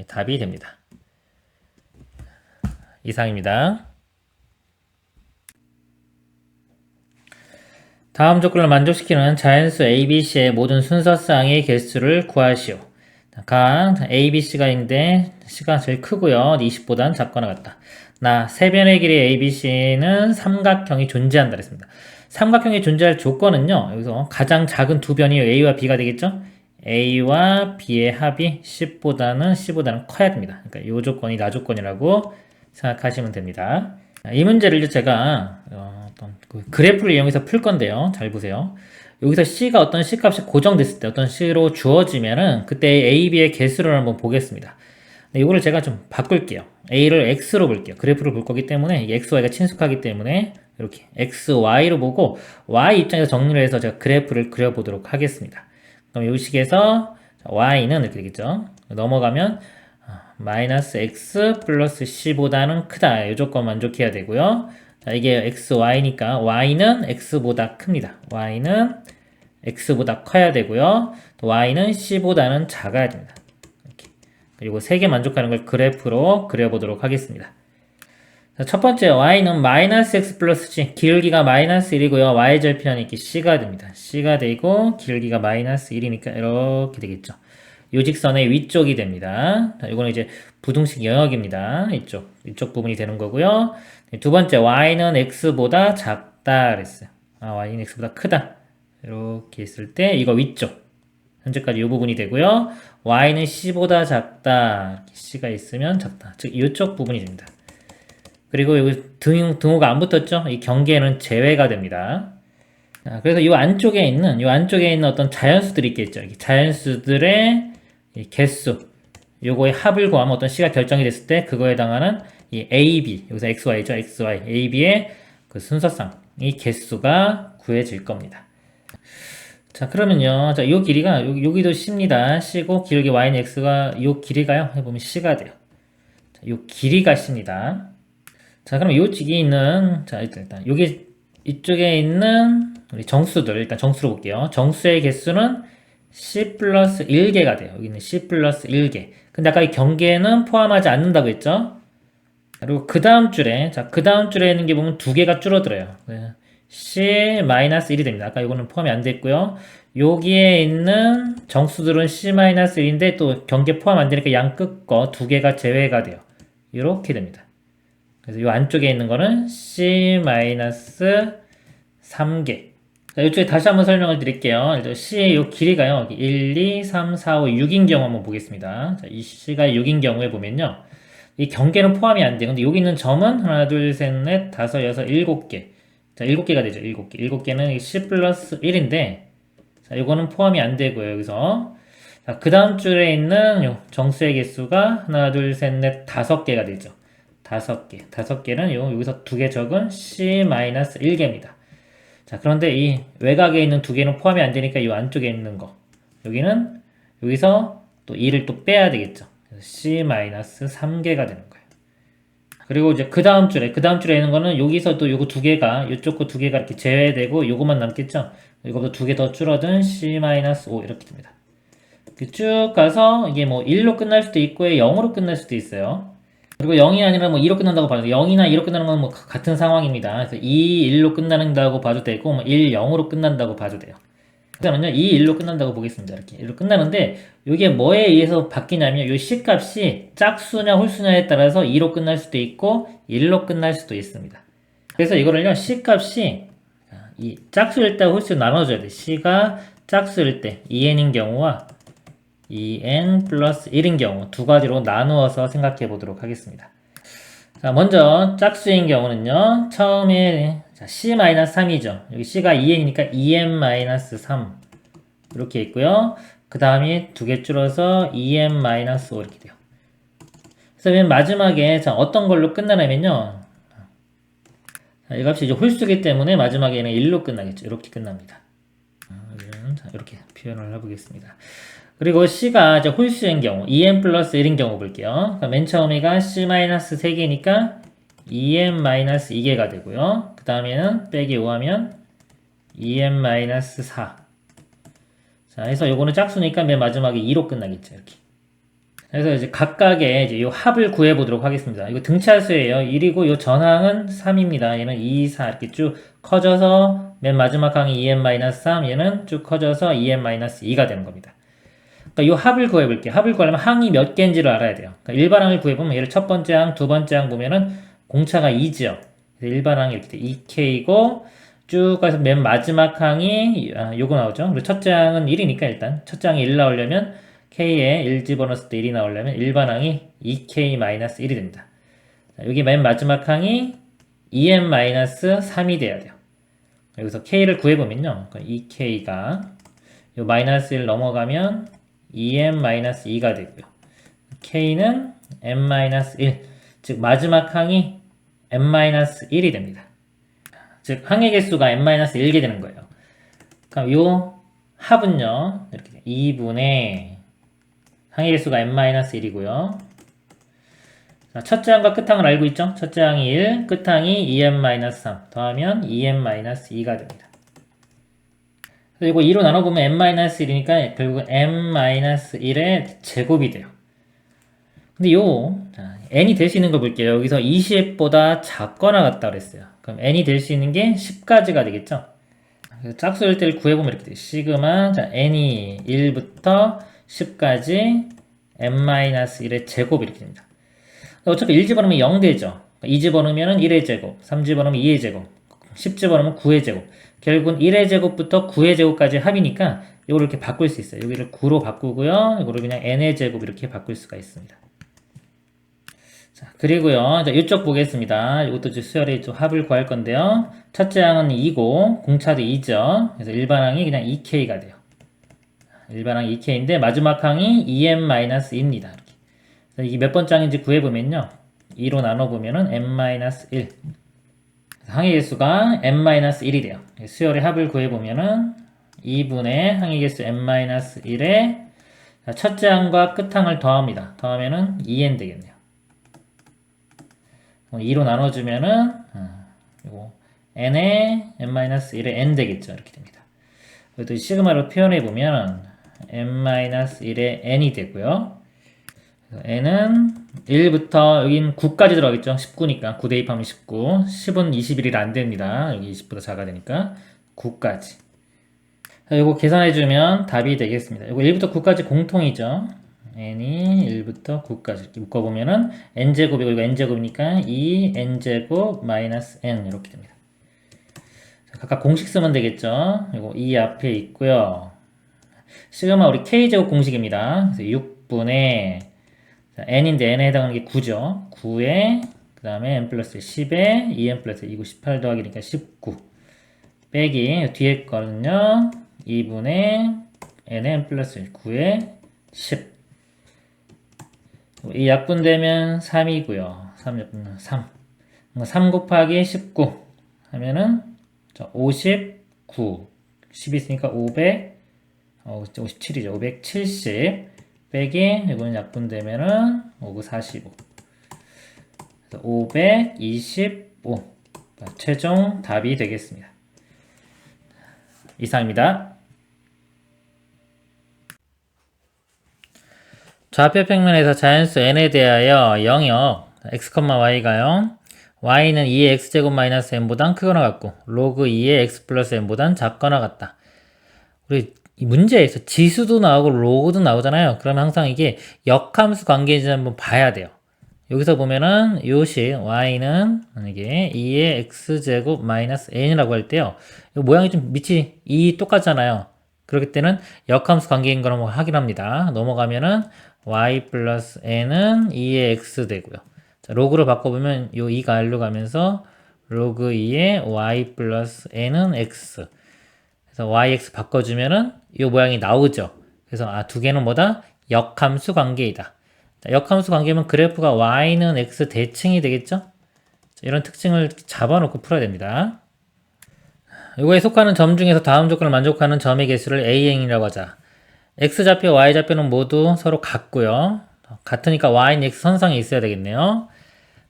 답이 됩니다. 이상입니다. 다음 조건을 만족시키는 자연수 ABC의 모든 순서쌍의 개수를 구하시오. 각 ABC가 있는데 C가 제일 크고요. 20보다는 작거나 같다. 세변의 길이 ABC는 삼각형이 존재한다 그랬습니다. 삼각형이 존재할 조건은요. 여기서 가장 작은 두 변이 A와 B가 되겠죠? A와 B의 합이 C보다는 커야 됩니다. 그러니까 이 조건이 나 조건이라고 생각하시면 됩니다. 이 문제를 제가 어떤 그래프를 이용해서 풀 건데요. 잘 보세요. 여기서 C가 어떤 C값이 고정됐을 때 어떤 C로 주어지면은 그때 A, B의 개수를 한번 보겠습니다. 이거를 제가 좀 바꿀게요. A를 X로 볼게요. 그래프를 볼 거기 때문에 X, Y가 친숙하기 때문에 이렇게 X, Y로 보고 Y 입장에서 정리를 해서 제가 그래프를 그려보도록 하겠습니다. 그럼 이 식에서 Y는 이렇게 되겠죠. 넘어가면 마이너스 X 플러스 C보다는 크다. 이 조건 만족해야 되고요. 자, 이게 X, Y니까 Y는 X보다 큽니다. Y는 X보다 커야 되고요. 또 Y는 C보다는 작아야 됩니다. 이렇게. 그리고 세 개 만족하는 걸 그래프로 그려보도록 하겠습니다. 자, 첫 번째 Y는 마이너스 X 플러스 C. 길기가 마이너스 1이고요. Y절편이 이렇게 C가 됩니다. C가 되고 길기가 마이너스 1이니까 이렇게 되겠죠. 요 직선의 위쪽이 됩니다. 이거는 이제 부등식 영역입니다. 이쪽 부분이 되는 거고요. 두 번째, y는 x보다 작다 그랬어요. y는 x보다 크다. 이렇게 있을 때 이거 위쪽. 현재까지 이 부분이 되고요. y는 c보다 작다. c가 있으면 작다. 즉 이쪽 부분이 됩니다. 그리고 여기 등호가 안 붙었죠? 이 경계는 제외가 됩니다. 그래서 이 안쪽에 있는 어떤 자연수들이 있겠죠. 자연수들의 이 개수, 요거의 합을 구하면 어떤 C가 결정이 됐을 때 그거에 해당하는 이 AB, 여기서 XY죠, XY, AB의 그 순서상, 이 개수가 구해질 겁니다. 자, 그러면요, 자, 요 길이가 여기도 C입니다. C고 길기 Y는 X가 요 길이가요, 해보면 C가 돼요. 자, 요 길이가 C입니다. 자, 그럼 요 쪽에 있는, 자, 일단 여기 이쪽에 있는 우리 정수들 일단 정수로 볼게요. 정수의 개수는 C 플러스 1개가 돼요. 여기는 C 플러스 1개. 근데 아까 이 경계는 포함하지 않는다고 했죠? 그리고 그 다음 줄에, 그 다음 줄에 있는 게 보면 두 개가 줄어들어요. C 마이너스 1이 됩니다. 아까 이거는 포함이 안 됐고요. 여기에 있는 정수들은 C 마이너스 1인데 또 경계 포함 안 되니까 양 끝 거 두 개가 제외가 돼요. 이렇게 됩니다. 그래서 이 안쪽에 있는 거는 C 마이너스 3개. 자, 이쪽에 다시 한번 설명을 드릴게요. C의 이 길이가요. 1, 2, 3, 4, 5, 6인 경우 한번 보겠습니다. 자, 이 C가 6인 경우에 보면요. 이 경계는 포함이 안 돼요. 근데 여기 있는 점은 하나, 둘, 셋, 넷, 다섯, 여섯, 7개. 자, 7개가 되죠. 7개. 7개는 C 플러스 1인데, 자, 이거는 포함이 안 되고요. 여기서. 자, 그 다음 줄에 있는 요 정수의 개수가 하나, 둘, 셋, 넷, 5개가 되죠. 5개. 5개는 여기서 두 개 적은 C 마이너스 1개입니다. 자, 그런데 이 외곽에 있는 두 개는 포함이 안 되니까 이 안쪽에 있는 거. 여기서 또 2를 또 빼야 되겠죠. 그래서 C-3개가 되는 거예요. 그리고 이제 그 다음 줄에 있는 거는 여기서 또 요거 두 개가, 요쪽 거 두 개가 이렇게 제외되고 요것만 남겠죠. 이거보다 두 개 더 줄어든 C-5 이렇게 됩니다. 이렇게 쭉 가서 이게 뭐 1로 끝날 수도 있고 0으로 끝날 수도 있어요. 그리고 0이 아니라 뭐 2로 끝난다고 봐도 0이나 2로 끝나는 건 뭐 같은 상황입니다. 그래서 2, 1로 끝난다고 봐도 되고 뭐 1, 0으로 끝난다고 봐도 돼요. 일단은요, 이 1로 끝난다고 보겠습니다. 이렇게 1로 끝나는데 이게 뭐에 의해서 바뀌냐면 이 C 값이 짝수냐 홀수냐에 따라서 2로 끝날 수도 있고 1로 끝날 수도 있습니다. 그래서 이거를요, C 값이 이 짝수일 때 홀수 나눠줘야 돼. C가 짝수일 때 2n인 경우와 2n 플러스 1인 경우 두 가지로 나누어서 생각해 보도록 하겠습니다. 자, 먼저 짝수인 경우는요, 처음에 C-3이죠. 여기 C가 2n이니까 2n-3 이렇게 있고요. 그 다음에 두 개 줄어서 2n-5 이렇게 돼요. 그래서 맨 마지막에 자, 어떤 걸로 끝나냐면요, 자, 이 값이 이제 홀수기 때문에 마지막에는 1로 끝나겠죠. 이렇게 끝납니다. 자, 이렇게 표현을 해보겠습니다. 그리고 C가 이제 홀수인 경우, 2n 플러스 1인 경우 볼게요. 그러니까 맨 처음에가 C-3개니까 2n-2개가 되고요. 그 다음에는 빼기 5 하면 2n-4. 자, 해서 요거는 짝수니까 맨 마지막에 2로 끝나겠죠. 이렇게. 그래서 이제 각각의 이제 요 합을 구해보도록 하겠습니다. 이거 등차수예요. 1이고 요 전항은 3입니다. 얘는 2, 4 이렇게 쭉 커져서 맨 마지막 항이 2n-3, 얘는 쭉 커져서 2n-2가 되는 겁니다. 그러니까 이 합을 구해볼게요. 합을 구하려면 항이 몇 개인지를 알아야 돼요. 그러니까 일반항을 구해보면 얘를 첫 번째 항, 두 번째 항 보면은 공차가 2죠. 그래서 일반항이 이렇게 돼. 2k이고 쭉 가서 맨 마지막 항이 요거 나오죠. 그리고 첫째 항은 1이니까 일단 첫째 항이 1 나오려면 k에 1 집어넣었을 때 1이 나오려면 일반항이 2k-1이 됩니다. 자, 여기 맨 마지막 항이 2n-3이 돼야 돼요. 여기서 k를 구해보면요. 2k가 요 마이너스 1 넘어가면 2n-2가 되고요. k는 n-1, 즉 마지막 항이 n-1이 됩니다. 즉 항의 개수가 n-1개 되는 거예요. 그럼 요 합은요, 이렇게 2분의 항의 개수가 n-1이고요. 첫째 항과 끝항을 알고 있죠? 첫째 항이 1, 끝항이 2n-3 더하면 2n-2가 됩니다. 그리고 2로 나눠보면 n-1이니까 결국 n-1의 제곱이 돼요. 근데 자, n이 될 수 있는 걸 볼게요. 여기서 20보다 작거나 같다 그랬어요. 그럼 n이 될 수 있는 게 10까지가 되겠죠? 짝수일 때를 구해보면 이렇게 돼요. 시그마, 자, n이 1부터 10까지 n-1의 제곱 이렇게 됩니다. 어차피 1 집어넣으면 0 되죠? 2 집어넣으면 1의 제곱, 3 집어넣으면 2의 제곱, 10 집어넣으면 9의 제곱. 결국은 1의 제곱부터 9의 제곱까지 합이니까 이거를 이렇게 바꿀 수 있어요. 여기를 9로 바꾸고요. 이거를 그냥 n의 제곱 이렇게 바꿀 수가 있습니다. 자, 그리고요. 자, 이쪽 보겠습니다. 이것도 이제 수열의 좀 합을 구할 건데요. 첫째 항은 2고 공차도 2죠. 그래서 일반항이 그냥 2k가 돼요. 일반항이 2k인데 마지막 항이 2n-2입니다. 이렇게. 그래서 이게 몇 번째 항인지 구해보면요. 2로 나눠보면은 n-1. 항의 개수가 n-1이 돼요. 수열의 합을 구해보면은 2분의 항의 개수 n-1에 첫째 항과 끝항을 더합니다. 더하면은 2n 되겠네요. 2로 나눠주면은 이거 n에 n-1에 n 되겠죠. 이렇게 됩니다. 또 시그마로 표현해보면 n-1에 n이 되고요. n은 1부터 여긴 9까지 들어가겠죠. 19니까 9 대입하면 19, 10은 21이라 안됩니다. 여기 20보다 작아야 되니까 9까지. 이거 계산해주면 답이 되겠습니다. 이거 1부터 9까지 공통이죠. n이 1부터 9까지 이렇게 묶어보면은 n제곱이고 이거 n제곱이니까 2n제곱 마이너스 n 이렇게 됩니다. 각각 공식 쓰면 되겠죠. 이거 이 앞에 있고요. 시그마 우리 k제곱 공식입니다. 그래서 6분의 n인데 n에 해당하는 게 9죠. 9에 그 다음에 n 플러스 10에 2n 플러스 2고 18 더하기니까 19 빼기 뒤에 거는요 2분의 n 플러스 9에 10. 이 약분되면 3이고요. 3약분 3. 3 곱하기 19 하면은 59. 10 있으니까 500. 57이죠. 570. 빼기 이거는 약분되면은 5구 45. 525. 최종 답이 되겠습니다. 이상입니다. 좌표 평면에서 자연수 n에 대하여 영역 x, y가요. y는 2의 x제곱 마이너스 n보단 크거나 같고 로그 2의 x 플러스 n보단 작거나 같다. 우리 이 문제에서 지수도 나오고 로그도 나오잖아요. 그러면 항상 이게 역함수 관계인지 한번 봐야 돼요. 여기서 보면은 요식 y는 이게 2의 x제곱 마이너스 n이라고 할 때요. 모양이 좀 밑이 똑같잖아요. 그렇기 때는 역함수 관계인 걸 한번 확인합니다. 넘어가면은 y 플러스 n은 2의 x 되고요. 자, 로그로 바꿔보면 요 2가 r로 가면서 로그 2의 y 플러스 n은 x. 그래서 yx 바꿔주면은 이 모양이 나오죠. 그래서 두 개는 뭐다? 역함수 관계이다. 자, 역함수 관계면 그래프가 y는 x 대칭이 되겠죠? 자, 이런 특징을 잡아놓고 풀어야 됩니다. 이거에 속하는 점 중에서 다음 조건을 만족하는 점의 개수를 a행이라고 하자. x좌표, y좌표는 모두 서로 같고요. 같으니까 y는 x 선상에 있어야 되겠네요.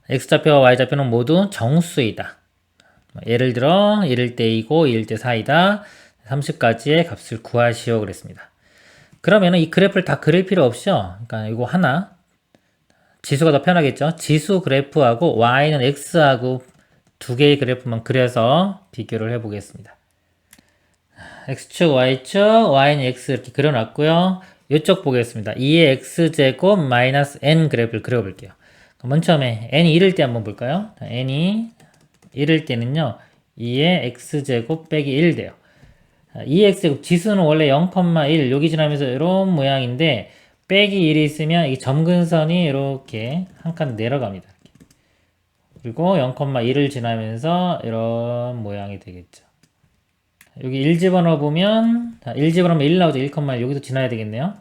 x좌표와 y좌표는 모두 정수이다. 예를 들어 1일 때 2고 2일 때 4이다. 30까지의 값을 구하시오 그랬습니다. 그러면은 이 그래프를 다 그릴 필요 없죠. 그러니까 이거 하나 지수가 더 편하겠죠. 지수 그래프하고 y는 x하고 두 개의 그래프만 그려서 비교를 해보겠습니다. x축, y축, y는 x 이렇게 그려놨고요. 이쪽 보겠습니다. 2의 x제곱 마이너스 n 그래프를 그려볼게요. 맨 처음에 n이 1일 때 한번 볼까요? n이 1일 때는요. 2의 x제곱 빼기 1 돼요. 2x제곱 지수는 원래 0,1 여기 지나면서 이런 모양인데 빼기 1이 있으면 이 점근선이 이렇게 한 칸 내려갑니다. 그리고 0,1을 지나면서 이런 모양이 되겠죠. 여기 1 집어넣어 보면 1 집어넣으면 1 나오죠. 1,1 여기도 지나야 되겠네요.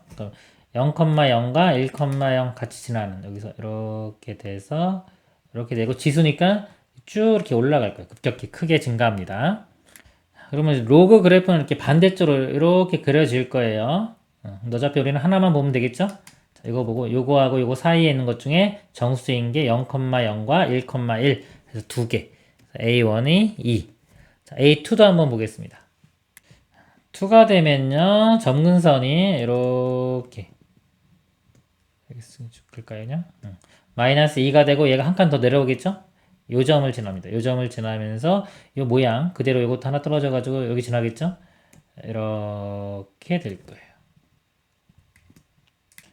0,0과 1,0 같이 지나는 여기서 이렇게 돼서 이렇게 되고 지수니까 쭉 이렇게 올라갈 거예요. 급격히 크게 증가합니다. 그러면 로그 그래프는 이렇게 반대쪽으로 이렇게 그려질 거예요. 어차피 우리는 하나만 보면 되겠죠? 자, 이거 보고 요거하고 요거 사이에 있는 것 중에 정수인 게 0,0과 1,1 그래서 두 개. A1이 2. 자, A2도 한번 보겠습니다. 2가 되면요. 점근선이 이렇게 글까요? 마이너스 2가 되고 얘가 한 칸 더 내려오겠죠? 요 점을 지납니다. 요 점을 지나면서 요 모양 그대로 요것도 하나 떨어져 가지고 여기 지나겠죠? 이렇게 될 거예요.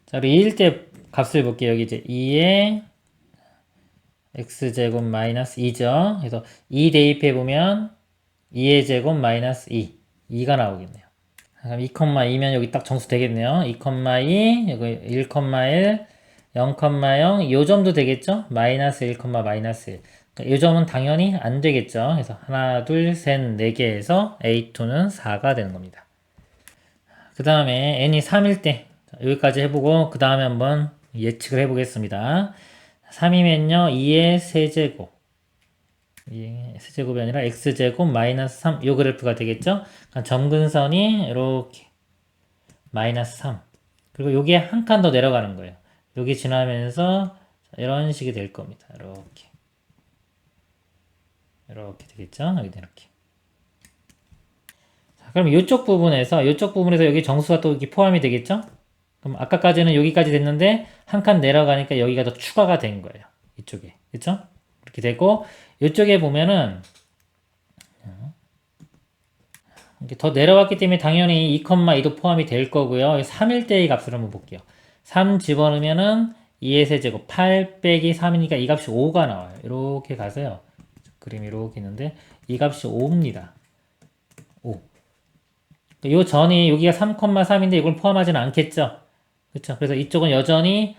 자, 우리 2일 때 값을 볼게요. 여기 이제 2의 x제곱 마이너스 2죠. 그래서 2 대입해 보면 2의 제곱 마이너스 2. 2가 나오겠네요. 그럼 2,2면 여기 딱 정수 되겠네요. 2,2, 여기 1,1, 0,0, 요 점도 되겠죠? 마이너스 1, 마이너스 1. 이 점은 당연히 안 되겠죠. 그래서 하나, 둘, 셋, 네 개에서 A2는 4가 되는 겁니다. 그 다음에 n이 3일 때 여기까지 해보고 그 다음에 한번 예측을 해보겠습니다. 3이면요 2의 세제곱 2의 세제곱이 아니라 x제곱 마이너스 3 요 그래프가 되겠죠. 그러니까 점근선이 이렇게 마이너스 3 그리고 요게 한 칸 더 내려가는 거예요. 여기 지나면서 이런 식이 될 겁니다. 이렇게 되겠죠? 여기도 이렇게. 자, 그럼 이쪽 부분에서 여기 정수가 또 이렇게 포함이 되겠죠? 그럼 아까까지는 여기까지 됐는데 한 칸 내려가니까 여기가 더 추가가 된 거예요. 이쪽에. 그쵸? 이렇게 되고 이쪽에 보면은 이렇게 더 내려왔기 때문에 당연히 2,2도 포함이 될 거고요. 3일 때의 값을 한번 볼게요. 3 집어넣으면은 2의 세제곱 8 빼기 3이니까 이 값이 5가 나와요. 이렇게 가서요. 그림이 이렇게 있는데 이 값이 5입니다. 5. 요 전이 여기가 3,3인데 이걸 포함하지는 않겠죠. 그렇죠. 그래서 이쪽은 여전히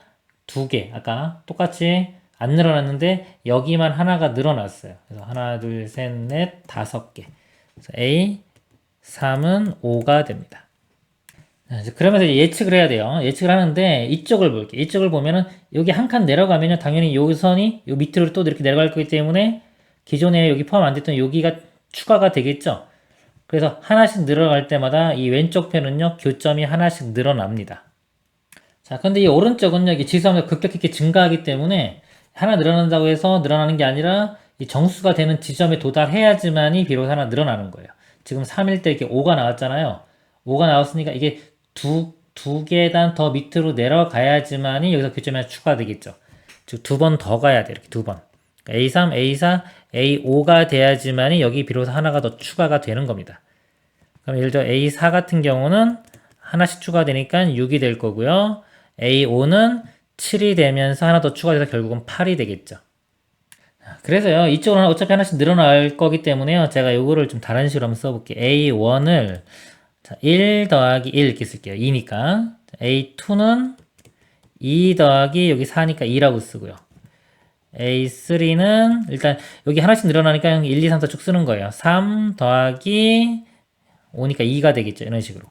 두 개. 아까 똑같이 안 늘어났는데 여기만 하나가 늘어났어요. 그래서 하나, 둘, 셋, 넷, 5개. 그래서 A 3은 5가 됩니다. 그러면서 예측을 해야 돼요. 예측을 하는데 이쪽을 볼게요. 이쪽을 보면은 여기 한 칸 내려가면은 당연히 요 선이 요 밑으로 또 이렇게 내려갈 거기 때문에 기존에 여기 포함 안 됐던 여기가 추가가 되겠죠. 그래서 하나씩 늘어갈 때마다 이 왼쪽 편은요 교점이 하나씩 늘어납니다. 자, 근데 이 오른쪽은요 이게 지수하면서 급격히 이렇게 증가하기 때문에 하나 늘어난다고 해서 늘어나는 게 아니라 이 정수가 되는 지점에 도달해야지만이 비로소 하나 늘어나는 거예요. 지금 3일 때 이렇게 5가 나왔잖아요. 5가 나왔으니까 이게 두 계단 더 밑으로 내려가야지만이 여기서 교점이 하나 추가되겠죠. 즉 두 번 더 가야 돼. 이렇게 두 번. A3, A4, A5가 돼야지만이 여기 비로소 하나가 더 추가가 되는 겁니다. 그럼 예를 들어 A4 같은 경우는 하나씩 추가되니까 6이 될 거고요. A5는 7이 되면서 하나 더 추가돼서 결국은 8이 되겠죠. 그래서요, 이쪽으로 어차피 하나씩 늘어날 거기 때문에요, 제가 요거를 좀 다른 식으로 한번 써볼게요. A1을 1 더하기 1 이렇게 쓸게요. 2니까. A2는 2 더하기 여기 4니까 2라고 쓰고요. A3는 일단 여기 하나씩 늘어나니까 1, 2, 3, 4 쭉 쓰는 거예요. 3 더하기 5니까 2가 되겠죠. 이런 식으로.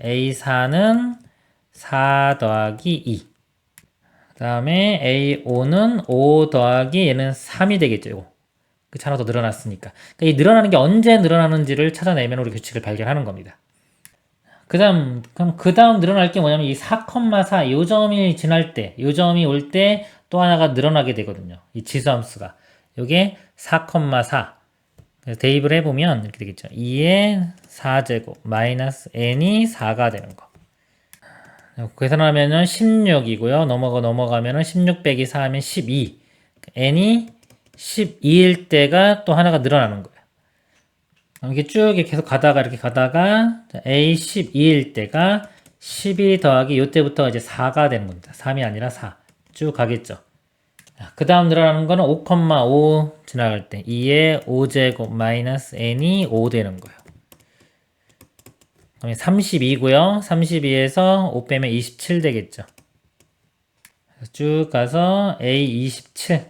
A4는 4 더하기 2. 그 다음에 A5는 5 더하기 얘는 3이 되겠죠. 이거. 그 하나 더 늘어났으니까. 그러니까 이 늘어나는 게 언제 늘어나는지를 찾아내면 우리 규칙을 발견하는 겁니다. 그럼 그 다음 늘어날 게 뭐냐면 이 4,4 요 점이 지날 때, 요 점이 올 때 또 하나가 늘어나게 되거든요. 이 지수함수가. 요게 4,4. 그래서 대입을 해보면 이렇게 되겠죠. 2의 4제곱 마이너스 n이 4가 되는 거. 계산하면은 16이고요. 넘어가면은 16 빼기 4 하면 12. n이 12일 때가 또 하나가 늘어나는 거예요. 이렇게 쭉 계속 가다가 A 12일 때가 12 더하기 요때부터 이제 4가 되는 겁니다. 3이 아니라 4. 쭉 가겠죠. 그 다음 늘어나는 거는 5,5 지나갈 때 2의 5제곱 마이너스 n이 5 되는 거예요. 그럼 32고요. 32에서 5 빼면 27 되겠죠. 쭉 가서 A 27.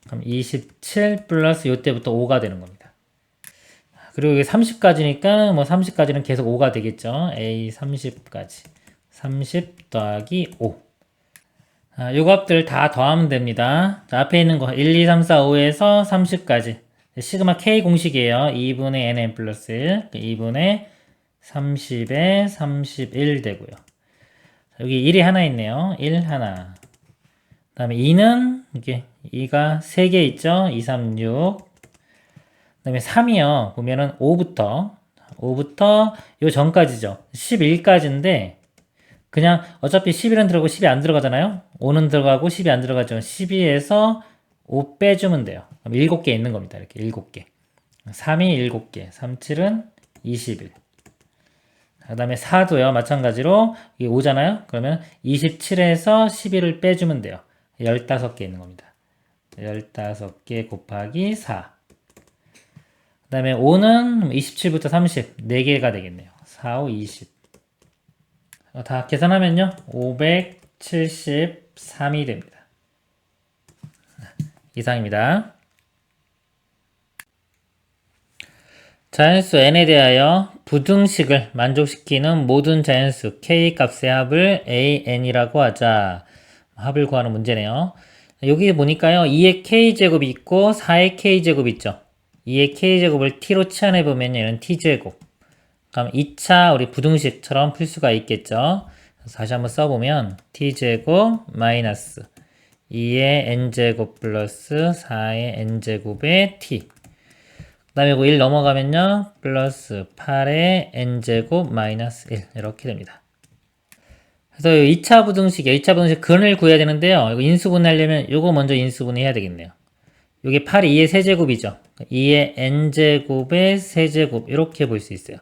그럼 27 플러스 요때부터 5가 되는 겁니다. 그리고 이게 30까지니까 뭐 30까지는 계속 5가 되겠죠. A 30까지. 30 더하기 5. 요 값들 다 더하면 됩니다. 자, 앞에 있는 거 1, 2, 3, 4, 5에서 30까지. 시그마 K 공식이에요. 2분의 nn 플러스 1. 2분의 30에 31 되고요. 여기 1이 하나 있네요. 1 하나. 그 다음에 2는 이게 2가 3개 있죠. 2, 3, 6. 그 다음에 3이요. 보면은 5부터 요 전까지죠. 11까지인데 그냥 어차피 11은 들어가고 10이 안 들어가잖아요. 5는 들어가고 10이 안 들어가죠. 12에서 5 빼주면 돼요. 그럼 7개 있는 겁니다. 이렇게 7개. 3이 7개. 3, 7은 21. 그 다음에 4도요. 마찬가지로 이게 5잖아요. 그러면 27에서 11을 빼주면 돼요. 15개 있는 겁니다. 15개 곱하기 4. 그 다음에 5는 27부터 30. 4개가 되겠네요. 4, 5, 20. 다 계산하면요. 573이 됩니다. 이상입니다. 자연수 n에 대하여 부등식을 만족시키는 모든 자연수 k 값의 합을 an이라고 하자. 합을 구하는 문제네요. 여기 보니까요. 2의 k제곱이 있고 4의 k제곱이 있죠. 2의 k제곱을 t로 치환해보면 얘는 t제곱. 그럼 2차 우리 부등식처럼 풀 수가 있겠죠. 다시 한번 써보면 t제곱 마이너스 2의 n제곱 플러스 4의 n제곱의 t. 그 다음에 이거 1 넘어가면요. 플러스 8의 n제곱 마이너스 1 이렇게 됩니다. 그래서 2차 부등식이에요. 2차 부등식 근을 구해야 되는데요. 이거 인수분해하려면 이거 먼저 인수분해해야 되겠네요. 이게 8이 2의 세제곱이죠. 2의 n제곱의 세제곱 이렇게 볼 수 있어요.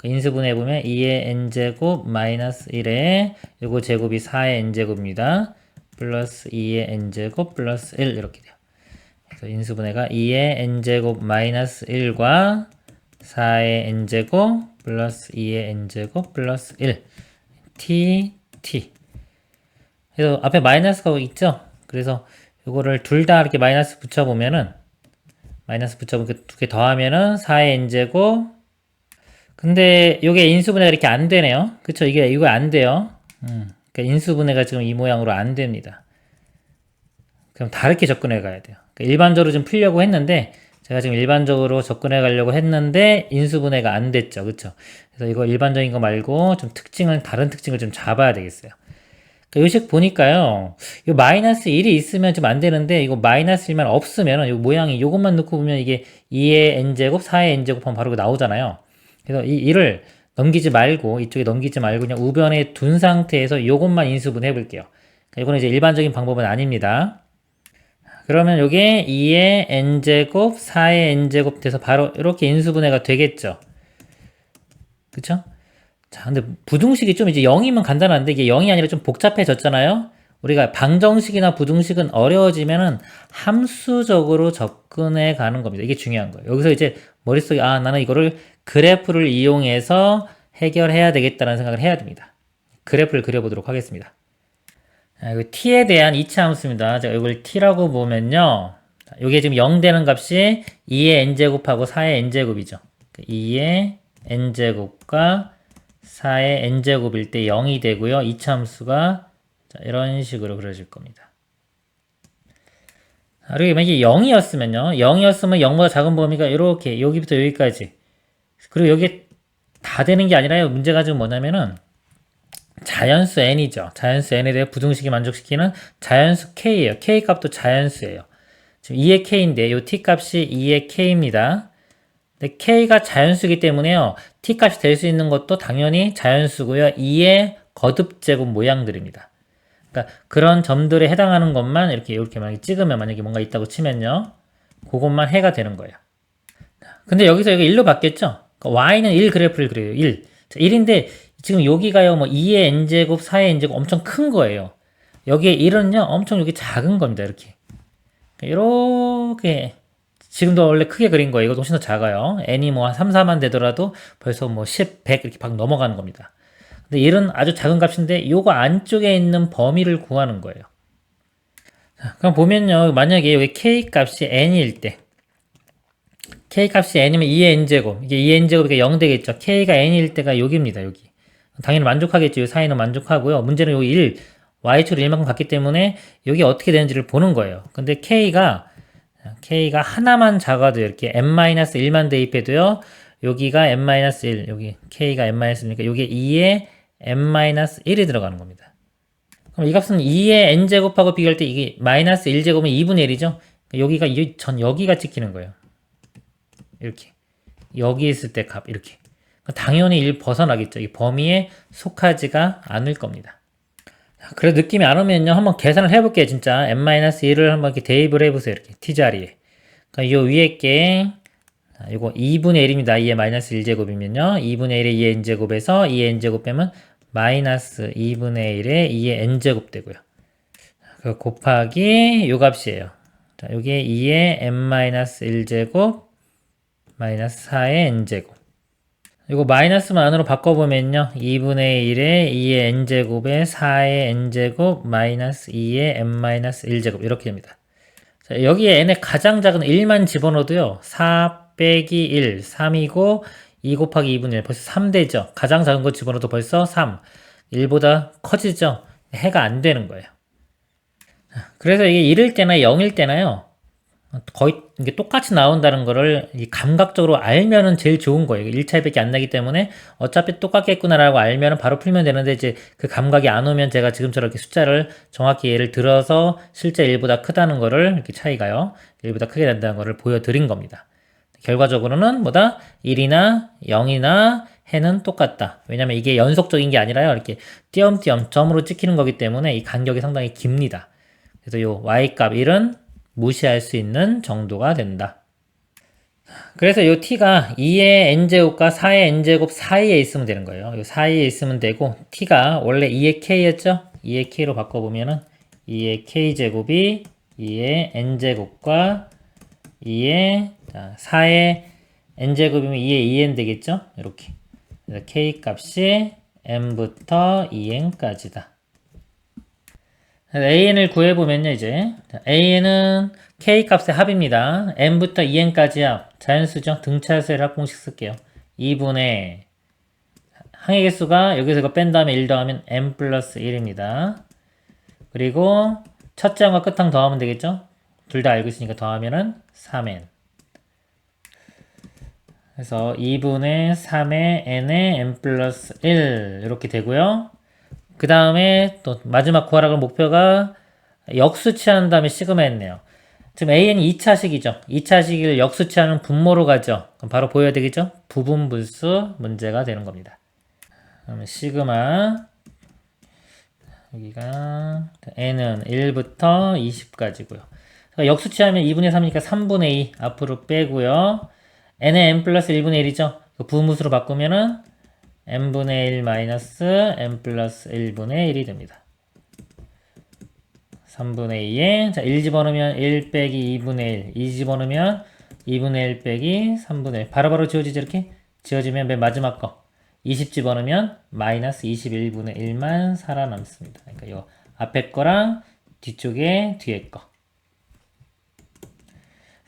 인수분해해보면 2의 n제곱 마이너스 1에 요거 제곱이 4의 n제곱입니다. 플러스 2의 n제곱 플러스 1 이렇게 돼요. 그래서 인수분해가 2의 n제곱 마이너스 1과 4의 n제곱 플러스 2의 n제곱 플러스 1 t 그래서 앞에 마이너스가 있죠? 그래서 요거를 둘 다 이렇게 마이너스 붙여보면은 마이너스 붙여보면 두 개 더하면은 4의 n제곱 근데 요게 인수분해가 이렇게 안 되네요. 그쵸? 이거 안 돼요. 그러니까 인수분해가 지금 이 모양으로 안 됩니다. 그럼 다르게 접근해 가야 돼요. 그러니까 일반적으로 좀 풀려고 했는데, 제가 지금 일반적으로 접근해 가려고 했는데, 인수분해가 안 됐죠. 그쵸? 그래서 이거 일반적인 거 말고, 좀 다른 특징을 좀 잡아야 되겠어요. 그러니까 요식 보니까요, 요 마이너스 1이 있으면 좀 안 되는데, 이거 마이너스 1만 없으면, 요 모양이 요것만 넣고 보면 이게 2의 n제곱, 4의 n제곱 하면 바로 나오잖아요. 그래서 이를 넘기지 말고 이쪽에 넘기지 말고 그냥 우변에 둔 상태에서 요것만 인수분해 해 볼게요. 이거는 이제 일반적인 방법은 아닙니다. 그러면 요게 2의 n제곱 4의 n제곱 돼서 바로 이렇게 인수분해가 되겠죠. 그쵸? 자, 근데 부등식이 좀 이제 0이면 간단한데 이게 0이 아니라 좀 복잡해졌잖아요. 우리가 방정식이나 부등식은 어려워지면은 함수적으로 접근해 가는 겁니다. 이게 중요한 거예요. 여기서 이제 머릿속에 나는 이거를 그래프를 이용해서 해결해야 되겠다는 생각을 해야 됩니다. 그래프를 그려보도록 하겠습니다. 자, 이거 t에 대한 이차 함수입니다. 제가 이걸 t라고 보면요. 이게 지금 0 되는 값이 2의 n제곱하고 4의 n제곱이죠. 2의 n제곱과 4의 n제곱일 때 0이 되고요. 이차 함수가 이런 식으로 그려질 겁니다. 그리고 만약에 0이었으면요. 0이었으면 0보다 작은 범위가 이렇게 여기부터 여기까지. 그리고 여기 다 되는 게 아니라요. 문제가 지금 뭐냐면은 자연수 n이죠. 자연수 n에 대해 부등식이 만족시키는 자연수 k예요. k 값도 자연수예요. 지금 2의 k인데 이 t 값이 2의 k입니다. 근데 k가 자연수이기 때문에요. t 값이 될 수 있는 것도 당연히 자연수고요. 2의 거듭제곱 모양들입니다. 그러니까 그런 점들에 해당하는 것만 이렇게 만약에 찍으면 만약에 뭔가 있다고 치면요. 그것만 해가 되는 거예요. 근데 여기서 여기 1로 바뀌었죠? 그러니까 y는 1 그래프를 그려요. 1. 자, 1인데 지금 여기가요. 뭐 2의 n제곱, 4의 n제곱 엄청 큰 거예요. 여기에 1은요. 엄청 여기 작은 겁니다. 이렇게. 이렇게 지금도 원래 크게 그린 거예요. 이거 훨씬 더 작아요. n이 뭐 3, 4만 되더라도 벌써 뭐 10, 100 이렇게 막 넘어가는 겁니다. 근데 1은 아주 작은 값인데 요거 안쪽에 있는 범위를 구하는 거예요. 자, 그럼 보면요. 만약에 여기 k 값이 n일 때 k 값이 n이면 2의 n제곱 이게 2의 n제곱이니까 0 되겠죠. k가 n일 때가 여기입니다. 여기. 당연히 만족하겠죠. 이 사이는 만족하고요. 문제는 여기 1 y축으로 1만큼 갔기 때문에 여기 어떻게 되는지를 보는 거예요. 근데 k가 하나만 작아도 이렇게 n-1만 대입해도요. 여기가 n-1 여기 k가 n-1이니까 여기 2의 n-1이 들어가는 겁니다. 그럼 이 값은 2의 n제곱하고 비교할 때 이게 마이너스 1제곱은 2분의 1이죠. 여기가 여기가 찍히는 거예요. 이렇게 여기 있을 때 값 이렇게 당연히 1 벗어나겠죠. 이 범위에 속하지가 않을 겁니다. 그래 느낌이 안 오면요 한번 계산을 해볼게요. 진짜 n-1을 한번 이렇게 대입을 해보세요. 이렇게 t자리에 그러니까 요 위에 게 이거 2분의 1입니다. 2의 마이너스 1제곱이면요 2분의 1의 2의 n제곱에서 2의 n제곱 빼면 마이너스 2분의 1의 2의 n제곱 되고요. 그 곱하기 요 값이에요. 자, 요게 2의 n-1제곱 마이너스 4의 n제곱 이거 마이너스만 안으로 바꿔보면요 2분의 1의 2의 n제곱에 4의 n제곱 마이너스 2의 n-1제곱 이렇게 됩니다. 자, 여기에 n의 가장 작은 1만 집어넣어도요 4 빼기 1 3이고 2 곱하기 2분의 1 벌써 3 되죠. 가장 작은 거 집어넣어도 벌써 3 1보다 커지죠. 해가 안 되는 거예요. 그래서 이게 1일 때나 0일 때나요 거의 이게 똑같이 나온다는 거를 감각적으로 알면은 제일 좋은 거예요. 1차이밖에 안 나기 때문에 어차피 똑같겠구나라고 알면은 바로 풀면 되는데 이제 그 감각이 안 오면 제가 지금처럼 이렇게 숫자를 정확히 예를 들어서 실제 1보다 크다는 거를 이렇게 차이가요. 1보다 크게 된다는 거를 보여드린 겁니다. 결과적으로는 뭐다? 1이나 0이나 해는 똑같다. 왜냐면 이게 연속적인 게 아니라요. 이렇게 띄엄띄엄 점으로 찍히는 거기 때문에 이 간격이 상당히 깁니다. 그래서 요 y값 1은 무시할 수 있는 정도가 된다. 그래서 이 t가 2의 n제곱과 4의 n제곱 사이에 있으면 되는 거예요. 이 사이에 있으면 되고 t가 원래 2의 k였죠? 2의 k로 바꿔보면은 2의 k제곱이 2의 n제곱과 2의 4의 n제곱이면 2의 2n 되겠죠? 이렇게. 그래서 k 값이 n부터 2n까지다. an을 구해보면요, 이제. an은 k 값의 합입니다. n부터 2n까지 합. 자연수죠? 등차수의 합공식 쓸게요. 2분의 항의 개수가 여기서 이거 뺀 다음에 1 더하면 n 플러스 1입니다. 그리고 첫째 항과 끝항 더하면 되겠죠? 둘 다 알고 있으니까 더하면은 3n. 그래서 2분의 3의 n의 n 플러스 1 이렇게 되고요. 그 다음에 또 마지막 구하라고 목표가 역수치한 다음에 시그마 했네요. 지금 an이 2차식이죠. 2차식을 역수치하는 분모로 가죠. 그럼 바로 보여야 되겠죠? 부분분수 문제가 되는 겁니다. 그러면 시그마 여기가 n은 1부터 20까지고요. 역수치하면 2분의 3이니까 3분의 2 앞으로 빼고요. n의 n 플러스 1분의 1이죠. 부분분수로 바꾸면은 n분의 1 마이너스 n 플러스 1분의 1이 됩니다. 3분의 2에 자, 1 집어넣으면 1 빼기 2분의 1, 2 집어넣으면 2분의 1 빼기 3분의 1. 바로바로 지워지죠. 이렇게 지워지면 맨 마지막 거 20 집어넣으면 마이너스 21분의 1만 살아남습니다. 그러니까 이 앞에 거랑 뒤쪽에 뒤에 거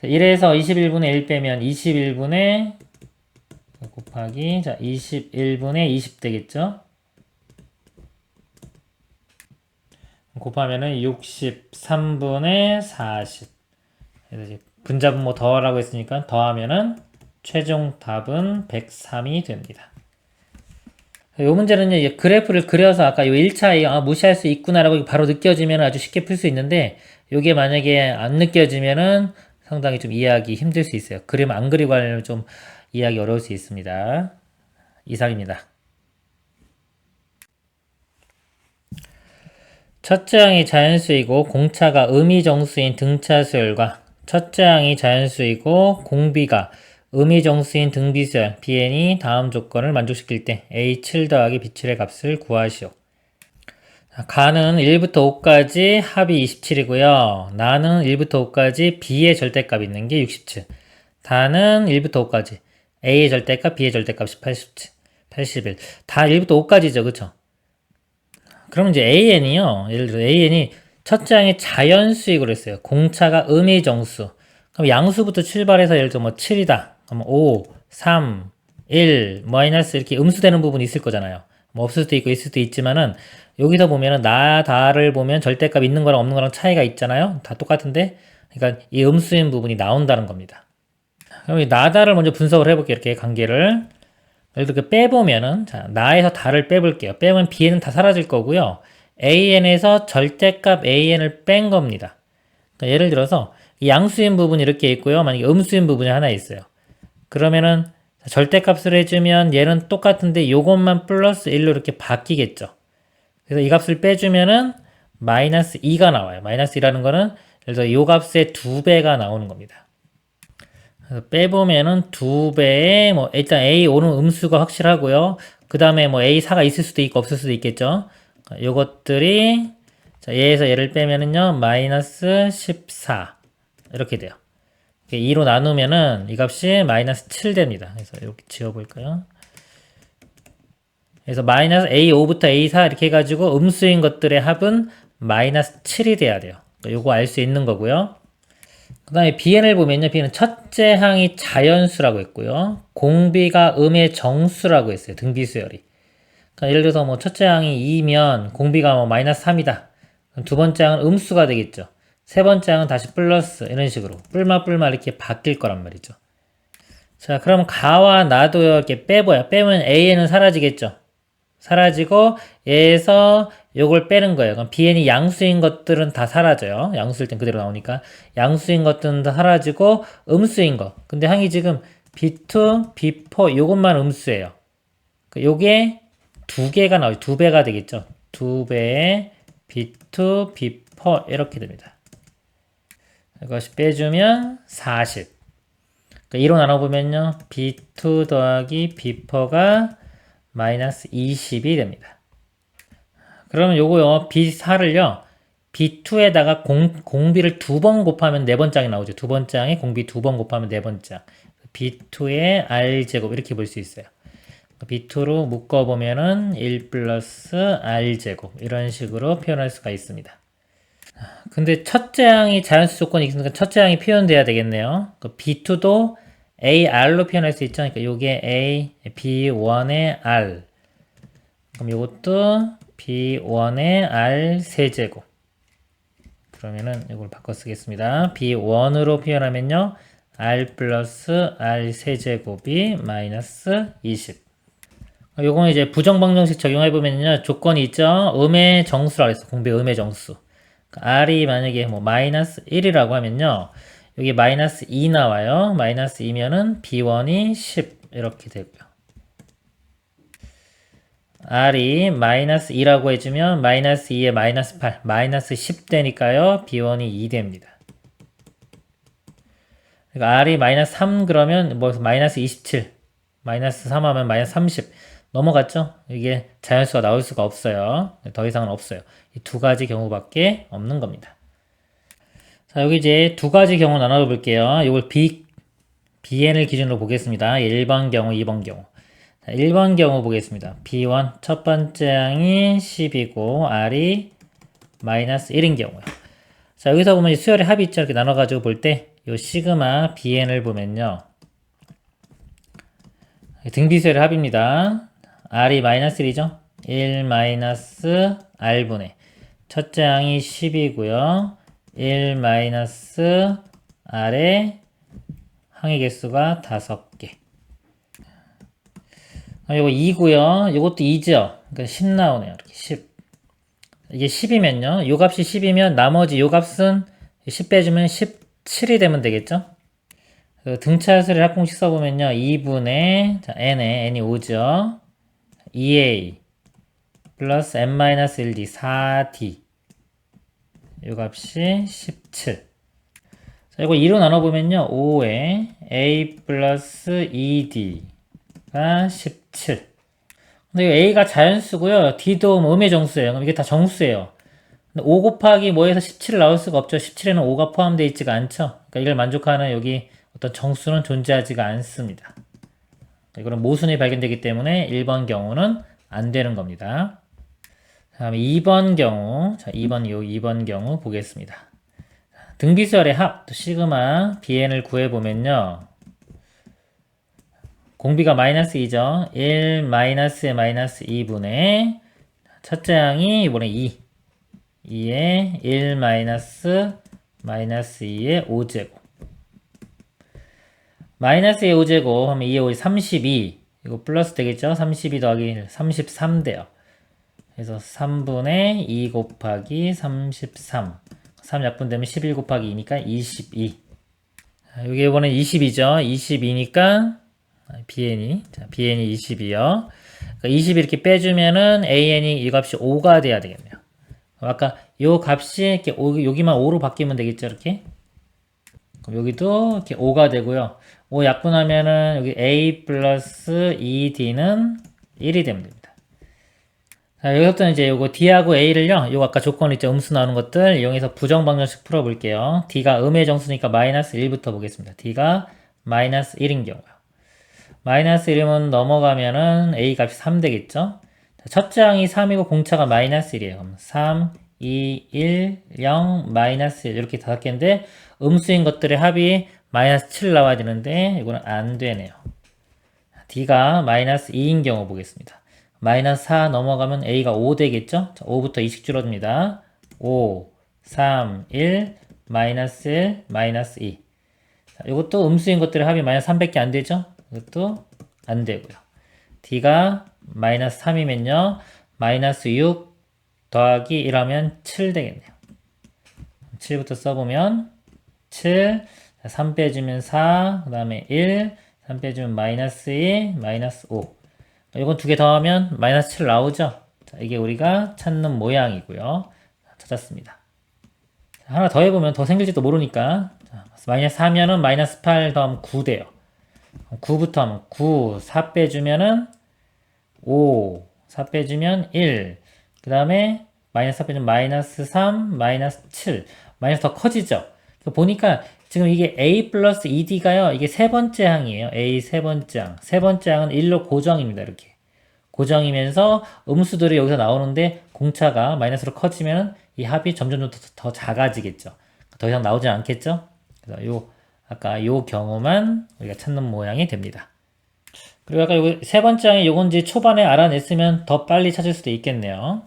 1에서 21분의 1 빼면 21분의 곱하기 자 21분의 20 되겠죠. 곱하면은 63분의 40. 그래서 이제 분자분모 더하라고 했으니까 더하면은 최종 답은 103이 됩니다. 이 문제는요, 그래프를 그려서 아까 요 1차 무시할 수 있구나라고 바로 느껴지면 아주 쉽게 풀 수 있는데, 요게 만약에 안 느껴지면은 상당히 좀 이해하기 힘들 수 있어요. 그림 안 그리고 하려면 좀 이해하기 어려울 수 있습니다. 이상입니다. 첫째 항이 자연수이고 공차가 음이정수인 등차수열과 첫째 항이 자연수이고 공비가 음이정수인 등비수열 BN이 다음 조건을 만족시킬 때 A7 더하기 B7의 값을 구하시오. 가는 1부터 5까지 합이 27이고요. 나는 1부터 5까지 B의 절대값 있는 게 67. 다는 1부터 5까지 A의 절대값, B의 절대값이 81. 다 1부터 5까지죠. 그쵸? 그럼 이제 AN이요. 예를 들어 AN이 첫째 항의 자연수익으로 했어요. 공차가 음의 정수. 그럼 양수부터 출발해서 예를 들어 뭐 7이다. 그럼 5, 3, 1, 마이너스 이렇게 음수되는 부분이 있을 거잖아요. 뭐 없을 수도 있고 있을 수도 있지만은 여기서 보면은 나다를 보면 절대값 있는 거랑 없는 거랑 차이가 있잖아요. 다 똑같은데 그러니까 이 음수인 부분이 나온다는 겁니다. 그럼 이 나다를 먼저 분석을 해볼게요. 이렇게 관계를. 이렇게 빼보면은, 자, 나에서 다를 빼볼게요. 빼면 bn은 다 사라질 거고요. an에서 절대값 an을 뺀 겁니다. 그러니까 예를 들어서, 이 양수인 부분이 이렇게 있고요. 만약에 음수인 부분이 하나 있어요. 그러면은, 절대값을 해주면 얘는 똑같은데 요것만 플러스 1로 이렇게 바뀌겠죠. 그래서 이 값을 빼주면은, 마이너스 2가 나와요. 마이너스 2라는 거는, 예를 들어 요 값의 2배가 나오는 겁니다. 빼보면은 2배의 뭐 일단 A5는 음수가 확실하고요. 그 다음에 뭐 A4가 있을 수도 있고 없을 수도 있겠죠. 요것들이 자, 얘에서 얘를 빼면은요 마이너스 14 이렇게 돼요. 2로 나누면은 이 값이 마이너스 7 됩니다. 그래서 이렇게 지워볼까요? 그래서 마이너스 A5부터 A4 이렇게 해가지고 음수인 것들의 합은 마이너스 7이 돼야 돼요. 요거 알 수 있는 거고요. 그 다음에 bn을 보면요. b는 첫째 항이 자연수라고 했고요. 공비가 음의 정수라고 했어요. 등비수열이. 그러니까 예를 들어서 뭐 첫째 항이 2면 공비가 뭐 마이너스 3이다. 두 번째 항은 음수가 되겠죠. 세 번째 항은 다시 플러스 이런 식으로 뿔마 이렇게 바뀔 거란 말이죠. 자, 그럼 가와 나도 이렇게 빼봐요. 빼면 an은 사라지겠죠. 사라지고 얘에서 요걸 빼는 거예요. 그럼 bn이 양수인 것들은 다 사라져요. 양수일 땐 그대로 나오니까. 양수인 것들은 다 사라지고 음수인 거. 근데 항이 지금 b2, b4 요것만 음수예요. 요게 두 개가 나오죠. 두 배가 되겠죠. 두 배의 b2, b4 이렇게 됩니다. 이것이 빼주면 40. 그러니까 2로 나눠보면요. b2 더하기 b4가 마이너스 20이 됩니다. 그러면 요거요, B4를요, B2에다가 공비를 두 번 곱하면 네 번장이 나오죠. 두 번장에 공비 두 번 곱하면 네 번장. B2의 R제곱, 이렇게 볼 수 있어요. B2로 묶어보면은 1 플러스 R제곱, 이런 식으로 표현할 수가 있습니다. 근데 첫째 항이 자연수 조건이 있으니까 첫째 항이 표현돼야 되겠네요. B2도 AR로 표현할 수 있죠. 그러니까 요게 A, B1의 R. 그럼 요것도 B1의 R 세제곱. 그러면은 이걸 바꿔 쓰겠습니다. B1으로 표현하면요. R 플러스 R 세제곱이 마이너스 20. 요거는 이제 부정방정식 적용해보면요. 조건이 있죠. 음의 정수라고 했어. 공배 음의 정수. R이 만약에 뭐 마이너스 1이라고 하면요. 여기 마이너스 2 나와요. 마이너스 2면은 B1이 10 이렇게 되고요. R이 마이너스 2라고 해주면 마이너스 2에 마이너스 8, 마이너스 10 되니까요. B1이 2 됩니다. 그러니까 R이 마이너스 3 그러면 뭐 마이너스 27, 마이너스 3 하면 마이너스 30, 넘어갔죠? 이게 자연수가 나올 수가 없어요. 더 이상은 없어요. 이 두 가지 경우밖에 없는 겁니다. 자, 여기 이제 두 가지 경우 나눠 볼게요. 이걸 bn을 기준으로 보겠습니다. 1번 경우, 2번 경우. 자, 1번 경우 보겠습니다. b1 첫 번째 항이 10이고 r이 마이너스 1인 경우요. 자, 여기서 보면 수열의 합이 있죠. 이렇게 나눠가지고 볼 때, 요 시그마 bn을 보면요. 등비수열의 합입니다. r이 마이너스 1이죠. 1 마이너스 r분의 첫째 항이 10이고요. 1 마이너스 r의 항의 개수가 5개. 요거 2고요. 요것도 2죠. 그러니까 10 나오네요. 이렇게 10. 이게 10이면요. 요 값이 10이면 나머지 요 값은 10 빼주면 17이 되면 되겠죠? 등차수를 합공식 써보면요. 2분의 자, n이 5죠. 2a 플러스 n-1d 4d 요 값이 17. 자, 이거 2로 나눠보면요. 5에 a 플러스 2d가 17. 근데 이거 a가 자연수고요. d도 음의 정수예요. 그럼 이게 다 정수예요. 근데 5 곱하기 뭐에서 17을 나올 수가 없죠. 17에는 5가 포함되어 있지가 않죠. 그러니까 이걸 만족하는 여기 어떤 정수는 존재하지가 않습니다. 이거는 모순이 발견되기 때문에 1번 경우는 안 되는 겁니다. 다음에 2번 경우, 자, 2번 경우 보겠습니다. 등비수열의 합, 또 시그마 bn을 구해보면요. 공비가 마이너스 2죠. 1 마이너스에 마이너스 2분의 첫째 항이 이번에 2에 1 마이너스 2의 5제곱 마이너스 2의 5제곱 하면 2의 5이 32 이거 플러스 되겠죠? 32 더하기 33 돼요. 그래서 3분의 2 곱하기 33 3 약분되면 11 곱하기 2니까 22 여기 이번엔 22죠. 22니까 bn이 22요. 그러니까 20 이렇게 빼주면은 an이 이 값이 5가 돼야 되겠네요. 아까 요 값이 이렇게 여기만 5로 바뀌면 되겠죠, 이렇게. 그럼 여기도 이렇게 5가 되고요. 5 약분하면은 여기 a 플러스 2d는 1이 되면 됩니다. 자, 여기서부터 이제 요거 d하고 a를요, 요거 아까 조건 있죠, 음수 나오는 것들 이용해서 부정방정식 풀어볼게요. d가 음의 정수니까 마이너스 1부터 보겠습니다. d가 마이너스 1인 경우요. 마이너스 1이면 넘어가면은 a 값이 3 되겠죠? 첫째 항이 3이고 공차가 마이너스 1이에요. 그럼 3, 2, 1, 0, 마이너스 1 이렇게 5개인데 음수인 것들의 합이 마이너스 7 나와야 되는데 이거는 안 되네요. d가 마이너스 2인 경우 보겠습니다. 마이너스 4 넘어가면 a가 5 되겠죠? 자, 5부터 2씩 줄어듭니다. 5, 3, 1, 마이너스 1, 마이너스 2. 자, 이것도 음수인 것들의 합이 마이너스 3밖에 안 되죠? 이것도 안 되고요. d가 마이너스 3이면요. 마이너스 6 더하기 1하면 7 되겠네요. 7부터 써보면 7, 3 빼주면 4, 그 다음에 1, 3 빼주면 마이너스 2, 마이너스 5. 이건 두 개 더하면 마이너스 7 나오죠? 자, 이게 우리가 찾는 모양이고요. 찾았습니다. 하나 더 해보면 더 생길지도 모르니까 자, 마이너스 4면은 마이너스 8 더하면 9 돼요. 9부터 하면 9, 4 빼주면은 5, 4 빼주면 1, 그 다음에 마이너스 4 빼주면 마이너스 3, 마이너스 7, 마이너스 더 커지죠? 보니까 지금 이게 a 플러스 2d가요, 이게 세 번째 항이에요. a 세 번째 항. 세 번째 항은 1로 고정입니다. 이렇게. 고정이면서 음수들이 여기서 나오는데 공차가 마이너스로 커지면 이 합이 점점 더 작아지겠죠. 더 이상 나오지 않겠죠? 그래서 아까 요 경우만 우리가 찾는 모양이 됩니다. 그리고 아까 요 세 번째 항이 요건지 초반에 알아냈으면 더 빨리 찾을 수도 있겠네요.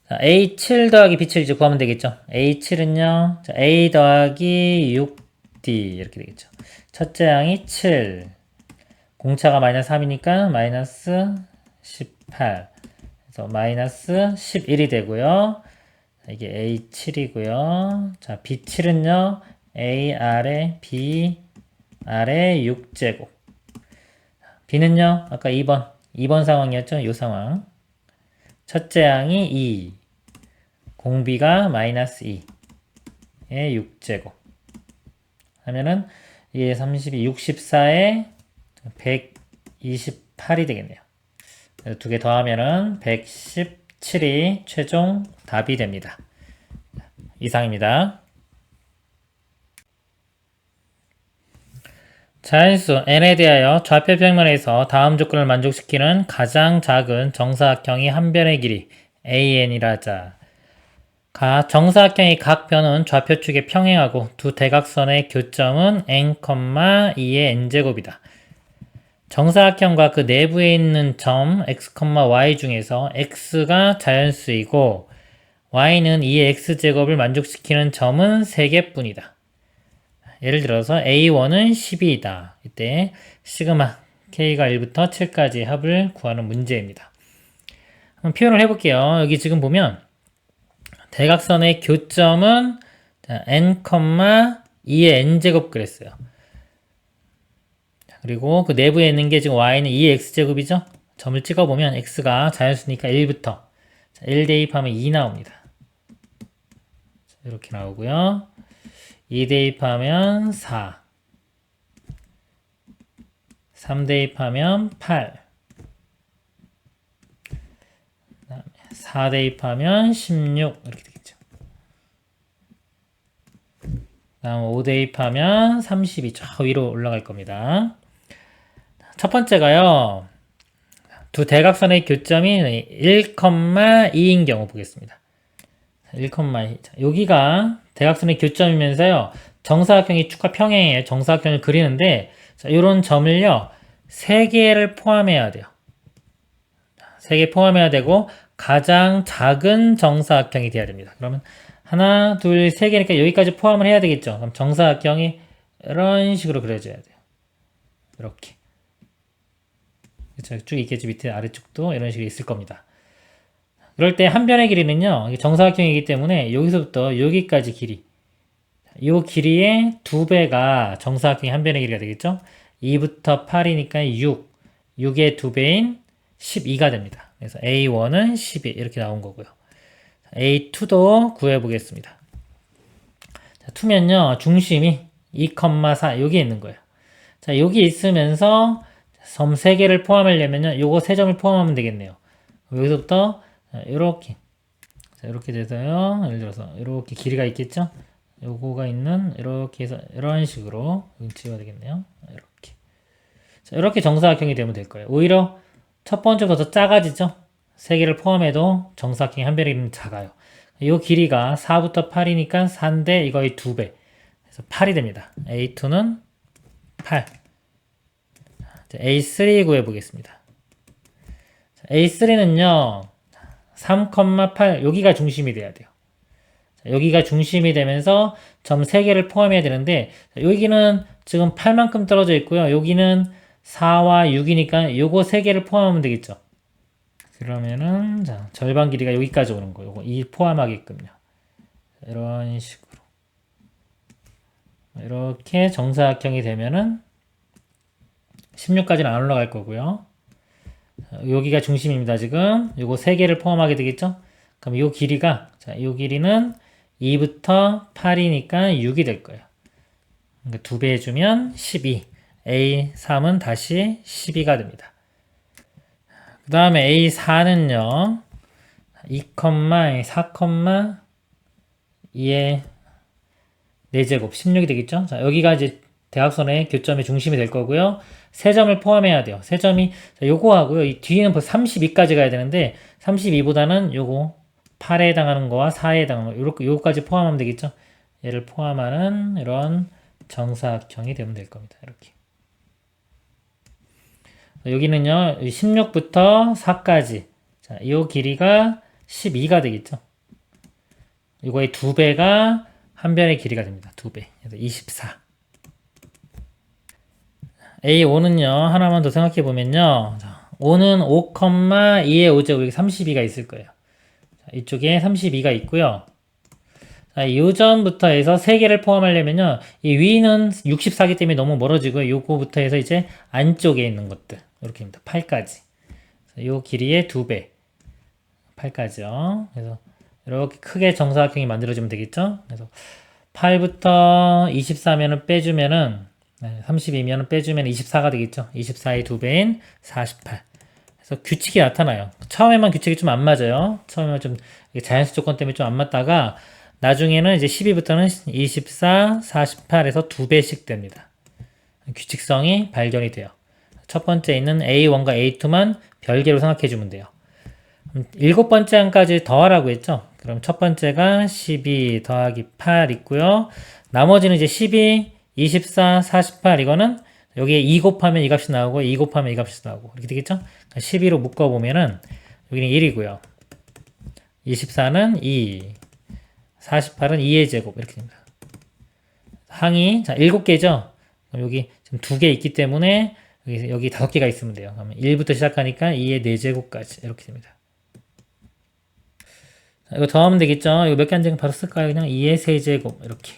자, A7 더하기 B7 이제 구하면 되겠죠. A7은요, 자, A 더하기 6D 이렇게 되겠죠. 첫째 항이 7. 공차가 마이너스 3이니까 마이너스 18. 그래서 마이너스 11이 되고요. 자, 이게 A7이고요. 자, B7은요, A 아래 B 아래 6제곱. B는요, 아까 2번 상황이었죠. 이 상황. 첫째 항이 2, 공비가 마이너스 2의 6제곱 하면은 이게 32, 64에 128이 되겠네요. 두 개 더하면은 117이 최종 답이 됩니다. 이상입니다. 자연수 n에 대하여 좌표 평면에서 다음 조건을 만족시키는 가장 작은 정사각형이 한 변의 길이 an이라 하자. 정사각형의 각 변은 좌표축에 평행하고 두 대각선의 교점은 n, 2의 n제곱이다. 정사각형과 그 내부에 있는 점 x, y 중에서 x가 자연수이고 y는 2의 x제곱을 만족시키는 점은 3개뿐이다. 예를 들어서 A1은 12이다. 이때 시그마 K가 1부터 7까지 합을 구하는 문제입니다. 한번 표현을 해볼게요. 여기 지금 보면 대각선의 교점은 n, 2의 n제곱 그랬어요. 그리고 그 내부에 있는 게 지금 y는 2의 x제곱이죠. 점을 찍어보면 x가 자연수니까 1부터 1 대입하면 2 나옵니다. 이렇게 나오고요. 2 대입하면 4, 3 대입하면 8, 4 대입하면 16 이렇게 되겠죠. 다음 5 대입하면 32, 저 위로 올라갈 겁니다. 첫 번째가요. 두 대각선의 교점이 1,2인 경우 보겠습니다. 1,2. 여기가 대각선의 교점이면서요. 정사각형이 축과 평행해요. 정사각형을 그리는데 이런 점을요. 3개를 포함해야 돼요. 3개 포함해야 되고 가장 작은 정사각형이 돼야 됩니다. 그러면 하나, 둘, 3개니까 여기까지 포함을 해야 되겠죠. 그럼 정사각형이 이런 식으로 그려져야 돼요. 이렇게. 그쵸? 쭉 있겠죠. 밑에 아래쪽도 이런 식으로 있을 겁니다. 그럴 때 한 변의 길이는요. 정사각형이기 때문에 여기서부터 여기까지 길이. 이 길이의 2배가 정사각형의 한 변의 길이가 되겠죠. 2부터 8이니까 6. 6의 2배인 12가 됩니다. 그래서 A1은 12 이렇게 나온 거고요. A2도 구해보겠습니다. 자, 2면요. 중심이 2,4 여기 있는 거예요. 자, 여기 있으면서 점 3개를 포함하려면요. 요거 3점을 포함하면 되겠네요. 여기서부터 이렇게 자, 이렇게 돼서요. 예를 들어서 이렇게 길이가 있겠죠? 요거가 있는 이렇게 해서 이런 식으로 지워야 되겠네요. 이렇게. 자, 이렇게 정사각형이 되면 될 거예요. 오히려 첫 번째보다 더 작아지죠? 3개를 포함해도 정사각형이 한 변의 길이는 작아요. 이 길이가 4부터 8이니까 4인데 이거의 2배. 그래서 8이 됩니다. A2는 8. A3 구해보겠습니다. A3는요. 3,8 여기가 중심이 돼야 돼요. 여기가 중심이 되면서 점 3개를 포함해야 되는데 여기는 지금 8만큼 떨어져 있고요. 여기는 4와 6이니까 요거 3개를 포함하면 되겠죠. 그러면은 자, 절반 길이가 여기까지 오는 거예요. 요거 이 포함하게끔요. 이런 식으로 이렇게 정사각형이 되면은 16까지는 안 올라갈 거고요. 여기가 중심입니다. 지금 요거 3개를 포함하게 되겠죠. 그럼 요 길이가 자, 요 길이는 2부터 8이니까 6이 될 거예요. 그러니까 2배 해주면 12. A3은 다시 12가 됩니다. 그 다음에 A4는요. 4,2의 4제곱 16이 되겠죠. 자, 여기가 이제 대각선의 교점의 중심이 될 거고요. 3점을 포함해야 돼요. 3점이 요거 하고요. 이 뒤에는 벌써 32까지 가야 되는데 32보다는 요거 8에 해당하는 거와 4에 해당하는 거 요렇게 요거까지 포함하면 되겠죠. 얘를 포함하는 이런 정사각형이 되면 될 겁니다. 이렇게. 여기는요. 16부터 4까지. 자, 요 길이가 12가 되겠죠. 이거의 2배가 한 변의 길이가 됩니다. 2배. 그래서 24. A5는요. 하나만 더 생각해 보면요. 5는 5,2의 5제곱 여기 32가 있을 거예요. 자, 이쪽에 32가 있고요. 자, 이 점부터 해서 3개를 포함하려면요. 이 위는 64기 때문에 너무 멀어지고 요거부터 해서 이제 안쪽에 있는 것들 이렇게입니다. 8까지. 요 길이의 2배. 8까지요. 그래서 이렇게 크게 정사각형이 만들어지면 되겠죠. 그래서 8부터 24면은 빼주면은 32면은 빼주면 24가 되겠죠. 24의 2배인 48. 그래서 규칙이 나타나요. 처음에만 규칙이 좀 안 맞아요. 처음에만 좀 자연수 조건 때문에 좀 안 맞다가 나중에는 이제 12부터는 24, 48에서 2배씩 됩니다. 규칙성이 발견이 돼요. 첫 번째 있는 A1과 A2만 별개로 생각해주면 돼요. 7번째 항까지 더하라고 했죠. 그럼 첫 번째가 12 더하기 8 있고요. 나머지는 이제 12, 24, 48 이거는 여기에 2 곱하면 이 값이 나오고 2 곱하면 이 값이 나오고 이렇게 되겠죠? 12로 묶어보면은 여기는 1이고요. 24는 2, 48은 2의 제곱 이렇게 됩니다. 항이 자 7개죠? 그럼 여기 지금 2개 있기 때문에 여기 5개가 있으면 돼요. 그러면 1부터 시작하니까 2의 4제곱까지 이렇게 됩니다. 자, 이거 더하면 되겠죠? 이거 몇 개 안 되면 바로 쓸까요? 그냥 2의 세제곱 이렇게.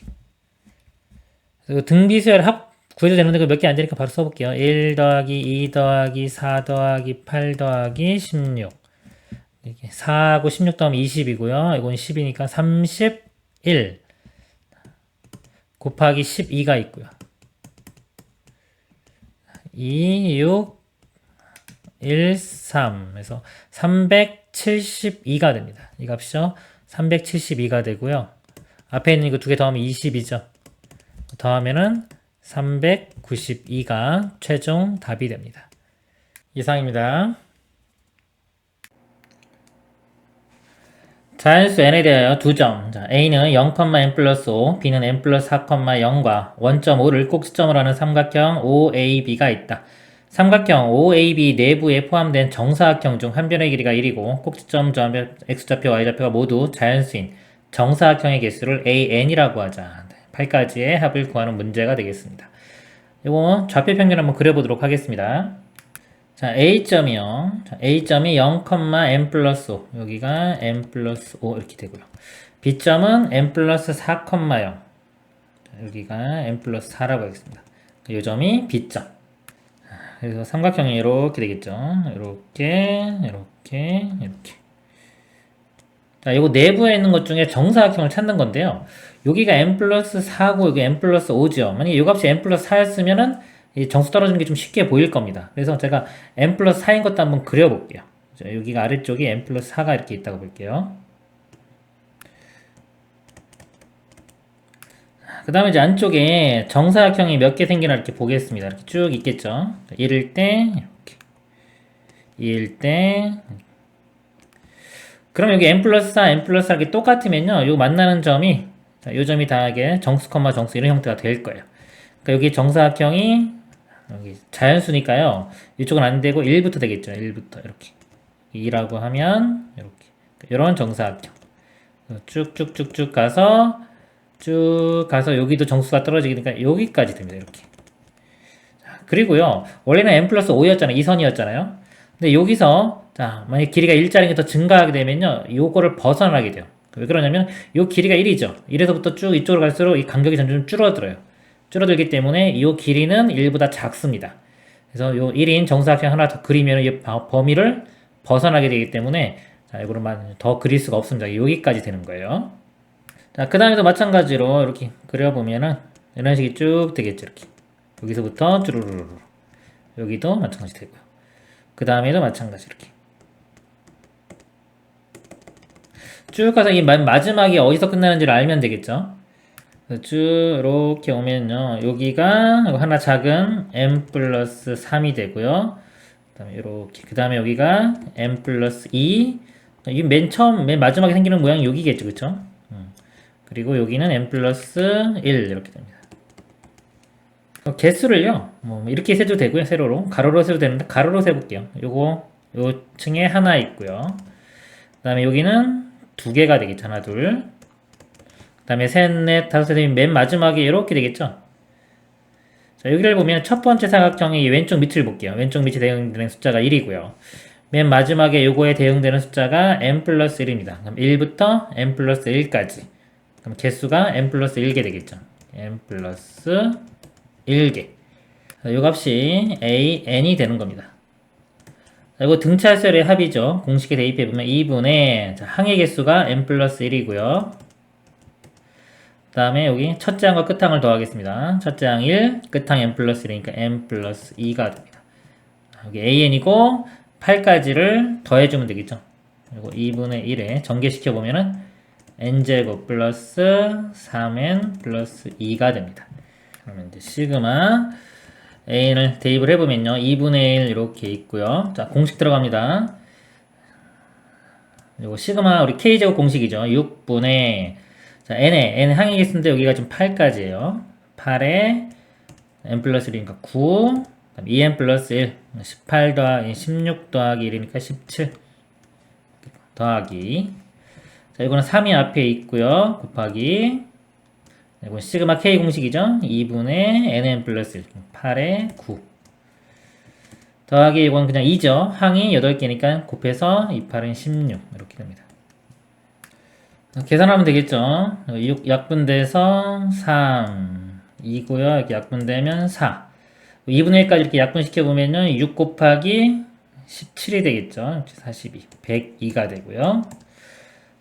그리고 등비수열 합 구해도 되는데 몇 개 안 되니까 바로 써볼게요. 1 더하기 2 더하기 4 더하기 8 더하기 16 이렇게 4하고 16 더하면 20이고요. 이건 10이니까 31 곱하기 12가 있고요. 2, 6, 1, 3 해서 372가 됩니다. 이 값이죠. 372가 되고요. 앞에 있는 이거 두 개 더하면 20이죠. 더하면은 392가 최종 답이 됩니다. 이상입니다. 자연수 n에 대하여 2점. 자, a는 0,n 플러스 5, b는 n 플러스 4,0과 원점 5를 꼭지점으로 하는 삼각형 OAB가 있다. 삼각형 OAB 내부에 포함된 정사각형 중 한 변의 길이가 1이고 꼭지점 좌표, x좌표, y좌표가 모두 자연수인 정사각형의 개수를 an이라고 하자. 8가지의 합을 구하는 문제가 되겠습니다. 이거 좌표 평균 한번 그려보도록 하겠습니다. 자, A점이요. 자, A점이 0,n 플러스 5. 여기가 n 플러스 5 이렇게 되고요. B점은 n 플러스 4,0. 여기가 n 플러스 4라고 하겠습니다. 이 점이 B점. 그래서 삼각형이 이렇게 되겠죠. 이렇게. 자, 이거 내부에 있는 것 중에 정사각형을 찾는 건데요. 여기가 n 플러스 4고 여기 n 플러스 5죠. 만약에 이 값이 n 플러스 4였으면은 이 정수 떨어지는 게 좀 쉽게 보일 겁니다. 그래서 제가 n 플러스 4인 것도 한번 그려볼게요. 자, 여기가 아래쪽에 n 플러스 4가 이렇게 있다고 볼게요. 그 다음에 이제 안쪽에 정사각형이 몇 개 생기나 이렇게 보겠습니다. 이렇게 쭉 있겠죠. 1일 때, 이렇게. 2일 때. 그럼 여기 n 플러스 4, n 플러스 4 이렇게 똑같으면요. 요 만나는 점이, 자, 요 점이 다 이게 정수, 정수 이런 형태가 될 거예요. 그러니까 여기 정사각형이 여기 자연수니까요. 이쪽은 안 되고 1부터 되겠죠. 1부터 이렇게. 2라고 하면 이렇게. 이런 정사각형. 쭉쭉쭉쭉 가서 여기도 정수가 떨어지니까 여기까지 됩니다. 이렇게. 자, 그리고요. 원래는 n 플러스 5였잖아요. 이 선이었잖아요. 근데 여기서 자, 만약 길이가 1자리가 더 증가하게 되면요. 요거를 벗어나게 돼요. 왜 그러냐면 요 길이가 1이죠. 1에서부터 쭉 이쪽으로 갈수록 이 간격이 점점 줄어들어요. 줄어들기 때문에 이 길이는 1보다 작습니다. 그래서 요 1인 정사각형 하나 더 그리면 이 범위를 벗어나게 되기 때문에 자, 이거를 더 그릴 수가 없습니다. 여기까지 되는 거예요. 자, 그 다음에도 마찬가지로 이렇게 그려보면은 이런 식이 쭉 되겠죠. 이렇게. 여기서부터 쭈루루루. 여기도 마찬가지 되고요. 그 다음에도 마찬가지 이렇게. 쭉 가서 이 마지막이 어디서 끝나는지를 알면 되겠죠. 쭉 이렇게 오면요. 여기가 하나 작은 n 플러스 3이 되고요. 그 다음에 이렇게. 그 다음에 여기가 n 플러스 2. 이게 맨 마지막에 생기는 모양이 여기겠죠. 그쵸? 그리고 여기는 n 플러스 1 이렇게 됩니다. 개수를요. 뭐 이렇게 세도 되고요. 세로로. 가로로 세도 되는데 가로로 세볼게요. 요 층에 하나 있고요. 그 다음에 여기는 2개가 되겠죠. 하나, 둘. 그 다음에 셋, 넷, 다섯, 여섯, 맨 마지막에 이렇게 되겠죠. 자, 여기를 보면 첫 번째 사각형의 왼쪽 밑을 볼게요. 왼쪽 밑에 대응되는 숫자가 1이고요. 맨 마지막에 요거에 대응되는 숫자가 n 플러스 1입니다. 그럼 1부터 n 플러스 1까지. 그럼 개수가 n 플러스 1개 되겠죠. n 플러스 1개. 요 값이 n이 되는 겁니다. 자, 이거 등차수열의 합이죠. 공식에 대입해보면 2분의 항의 개수가 n 플러스 1이고요. 그 다음에 여기 첫째 항과 끝항을 더하겠습니다. 첫째 항 1, 끝항 n 플러스 1이니까 n 플러스 2가 됩니다. 여기 an이고 8까지를 더해주면 되겠죠. 그리고 2분의 1에 전개시켜보면은 n제곱 플러스 3n 플러스 2가 됩니다. 그러면 이제 시그마 a를 대입을 해보면요. 2분의 1 이렇게 있고요. 자, 공식 들어갑니다. 그리고 시그마 우리 k제곱 공식이죠. 6분의 자, n 항이겠는데 여기가 지금 8까지예요. 8에 n 플러스 1이니까 9 2n 플러스 1 18 더하기 16 더하기 1이니까 17 더하기 자 이거는 3이 앞에 있고요. 곱하기 이건 시그마 k 공식이죠. 2분의 nn 플러스 1 8에 9 더하기 이건 그냥 2죠. 항이 8개니까 곱해서 2, 8은 16 이렇게 됩니다. 계산하면 되겠죠. 6 약분돼서 3 2고요. 이렇게 약분되면 4 2분의 1까지 이렇게 약분시켜보면요. 6 곱하기 17이 되겠죠. 42 102가 되고요.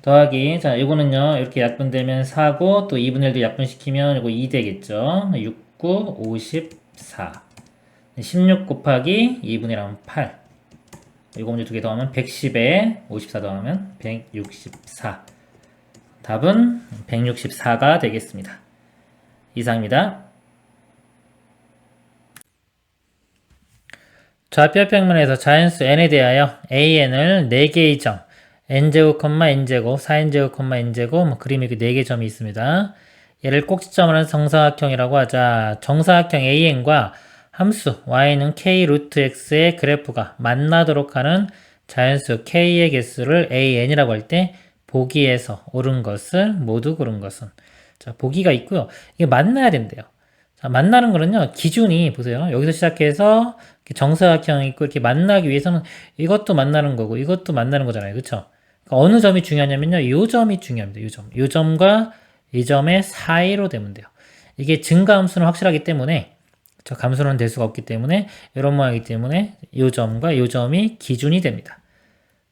더하기 자 이거는요. 이렇게 약분되면 4고 또 2분의 1도 약분시키면 이거 2 되겠죠. 6, 9, 54 16 곱하기 2분의 1 하면 8 이거 먼저 두 개 더하면 110에 54 더하면 164 답은 164가 되겠습니다. 이상입니다. 좌표평면에서 자연수 n에 대하여 an을 4개의 점 n제곱, n제곱, 4n제곱, n제곱 그림에 이렇게 4개의 점이 있습니다. 얘를 꼭지점을 한 정사각형이라고 하자. 정사각형 an과 함수 y는 k 루트 x의 그래프가 만나도록 하는 자연수 k의 개수를 an이라고 할 때 보기에서 옳은 것을 모두 고른 것은 자 보기가 있고요. 이게 만나야 된대요. 자 만나는 거는요. 기준이 보세요. 여기서 시작해서 정사각형이 있고 이렇게 만나기 위해서는 이것도 만나는 거고 이것도 만나는 거잖아요. 그쵸? 그러니까 어느 점이 중요하냐면요. 이 점이 중요합니다. 이 점. 이 점과 이 점의 사이로 되면 돼요. 이게 증가함수는 확실하기 때문에 저 감수는 될 수가 없기 때문에 이런 모양이기 때문에 이 점과 이 점이 기준이 됩니다.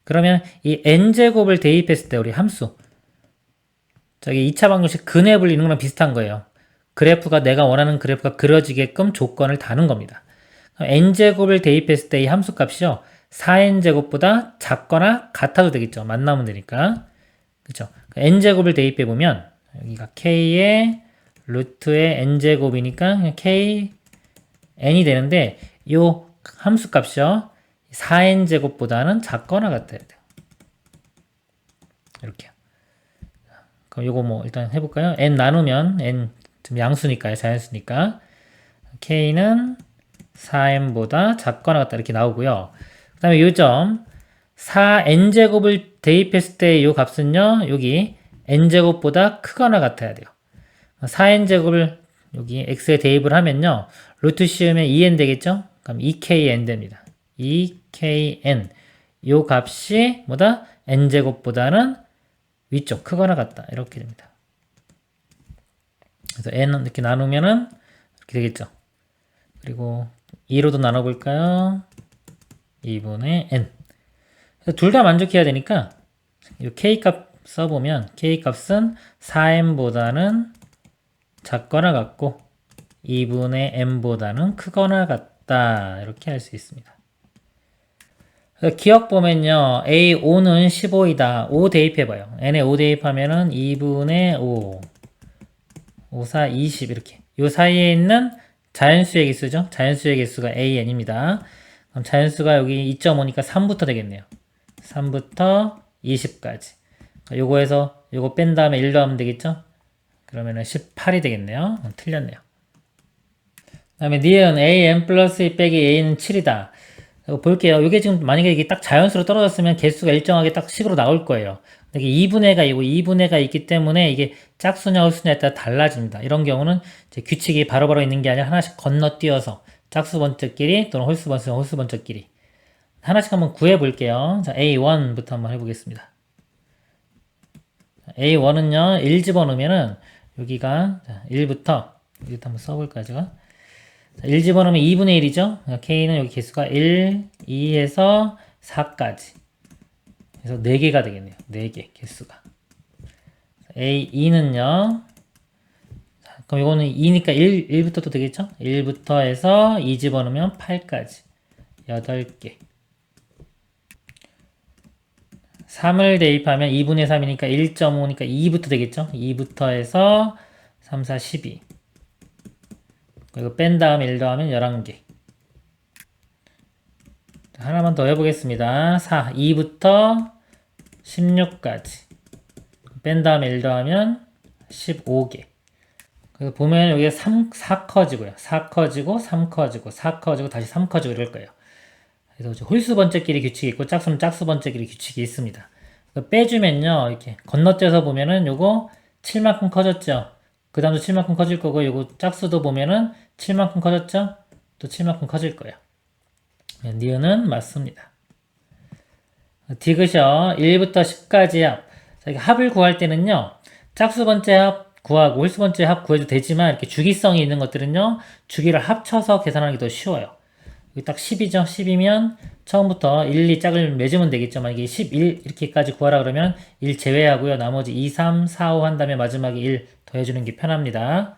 그러면 이 n제곱을 대입했을 때 우리 함수 저기 2차 방정식 근해 불리는 거랑 비슷한 거예요. 그래프가 내가 원하는 그래프가 그려지게끔 조건을 다는 겁니다. n제곱을 대입했을 때 이 함수 값이요. 4n제곱보다 작거나 같아도 되겠죠. 만나면 되니까. 그쵸? n제곱을 대입해보면 여기가 k의 루트의 n제곱이니까 그냥 k n이 되는데 요 함수 값이요. 4n제곱보다는 작거나 같아야 돼요. 이렇게요. 그럼 요거 뭐 일단 해볼까요? n 나누면 n 좀 양수니까요. 자연수니까 k는 4n보다 작거나 같다 이렇게 나오고요. 그 다음에 요 점 4n제곱을 대입했을 때 요 값은요. 여기 n제곱보다 크거나 같아야 돼요. 4n제곱을 여기 x에 대입을 하면요. 루트 씌우면 2n 되겠죠? 그럼 2kn 됩니다. 2kn 요 값이 뭐다? n제곱보다는 위쪽 크거나 같다. 이렇게 됩니다. 그래서 n은 이렇게 나누면은 이렇게 되겠죠. 그리고 2로도 나눠볼까요? 2분의 n. 둘 다 만족해야 되니까 이 k값 써보면 k값은 4n보다는 작거나 같고 2분의 n보다는 크거나 같다. 이렇게 할 수 있습니다. 기억 보면요. A5는 15이다. 5 대입해봐요. n에 5 대입하면은 2분의 5, 5, 4, 20 이렇게. 요 사이에 있는 자연수의 개수죠. 자연수의 개수가 an입니다. 그럼 자연수가 여기 2.5니까 3부터 되겠네요. 3부터 20까지. 요거에서 요거 뺀 다음에 1 더하면 되겠죠? 그러면은 18이 되겠네요. 틀렸네요. 그 다음에 니은 an 플러스 2 빼기 a는 7이다. 볼게요. 이게 지금 만약에 이게 딱 자연수로 떨어졌으면 개수가 일정하게 딱 식으로 나올 거예요. 이게 2분의가 있고 2분의가 있기 때문에 이게 짝수냐 홀수냐에 따라 달라집니다. 이런 경우는 이제 규칙이 바로바로 있는 게 아니라 하나씩 건너뛰어서 짝수 번째끼리 또는 홀수 번째끼리 하나씩 한번 구해 볼게요. 자, A1부터 한번 해보겠습니다. A1은요, 1 집어넣으면은 여기가 1부터 여기부터 한번 써볼까요, 제가? 1 집어넣으면 2분의 1이죠. K는 여기 개수가 1, 2에서 4까지. 그래서 4개가 되겠네요. 4개 개수가. A2는요. 그럼 이거는 2니까 1부터 또 되겠죠? 1부터 해서 2 집어넣으면 8까지. 8개. 3을 대입하면 2분의 3이니까 1.5니까 2부터 되겠죠? 2부터 해서 3, 4, 12. 그리고 뺀 다음에 1 더하면 11개. 하나만 더 해보겠습니다. 4, 2부터 16까지. 뺀 다음에 1 더하면 15개. 그래서 보면 여기가 4 커지고요. 4 커지고, 3 커지고, 4 커지고, 다시 3 커지고 이럴 거예요. 그래서 홀수 번째끼리 규칙이 있고, 짝수는 짝수 번째끼리 규칙이 있습니다. 빼주면요, 이렇게 건너뛰어서 보면은 요거 7만큼 커졌죠? 그 다음도 7만큼 커질 거고, 요거 짝수도 보면은 7만큼 커졌죠? 또 7만큼 커질 거예요. 니은은 맞습니다. 디귿이요. 1부터 10까지 합. 자, 합을 구할 때는요, 짝수 번째 합 구하고 홀수 번째 합 구해도 되지만, 이렇게 주기성이 있는 것들은요, 주기를 합쳐서 계산하기 더 쉬워요. 여기 딱 10이죠. 10이면 처음부터 1, 2 짝을 맺으면 되겠죠. 만약에 11 이렇게까지 구하라 그러면 1 제외하고요. 나머지 2, 3, 4, 5 한 다음에 마지막에 1 더해주는 게 편합니다.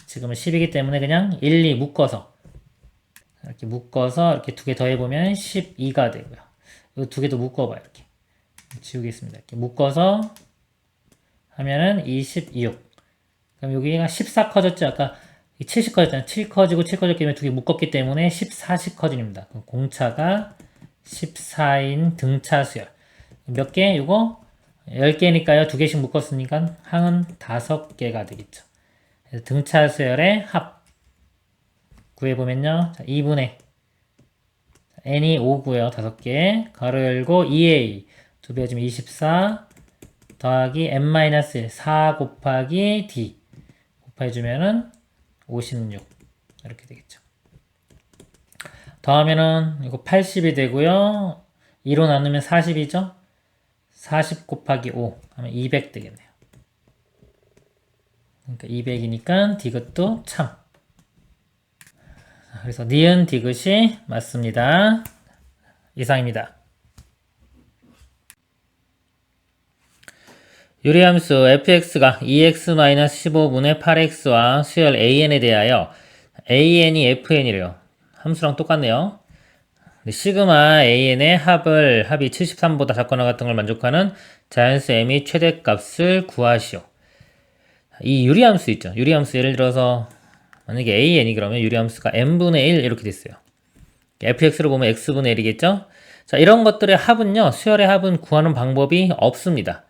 지금은 10이기 때문에 그냥 1, 2 묶어서 이렇게 두 개 더해보면 12가 되고요. 이 두 개도 묶어봐요. 이렇게 지우겠습니다. 이렇게 묶어서 하면은 26. 그럼 여기가 14 커졌죠. 아까 70 커졌잖아요. 7 커지고 7 커졌기 때문에 두 개 묶었기 때문에 14씩 커집니다. 그럼 공차가 14인 등차수열. 몇 개? 이거 10개니까요. 두 개씩 묶었으니까 항은 5개가 되겠죠. 그래서 등차수열의 합 구해보면요. 2분의 n이 5고요. 5개. 가로 열고 2a. 2배 해주면 24 더하기 n-1. 4 곱하기 d. 곱해주면은 56. 이렇게 되겠죠. 더하면은 이거 80이 되고요. 2로 나누면 40이죠. 40 곱하기 5 하면 200 되겠네요. 그러니까 200이니까 디귿도 참. 그래서 니은 디귿이 맞습니다. 이상입니다. 유리함수 fx가 2x-15분의 8x와 수열 an에 대하여 an이 fn이래요. 함수랑 똑같네요. 시그마 an의 합이 73보다 작거나 같은 걸 만족하는 자연수 m의 최대값을 구하시오. 이 유리함수 있죠. 유리함수 예를 들어서 만약에 an이 그러면 유리함수가 n분의 1 이렇게 됐어요. fx를 보면 x분의 1이겠죠. 자, 이런 것들의 합은요. 수열의 합은 구하는 방법이 없습니다.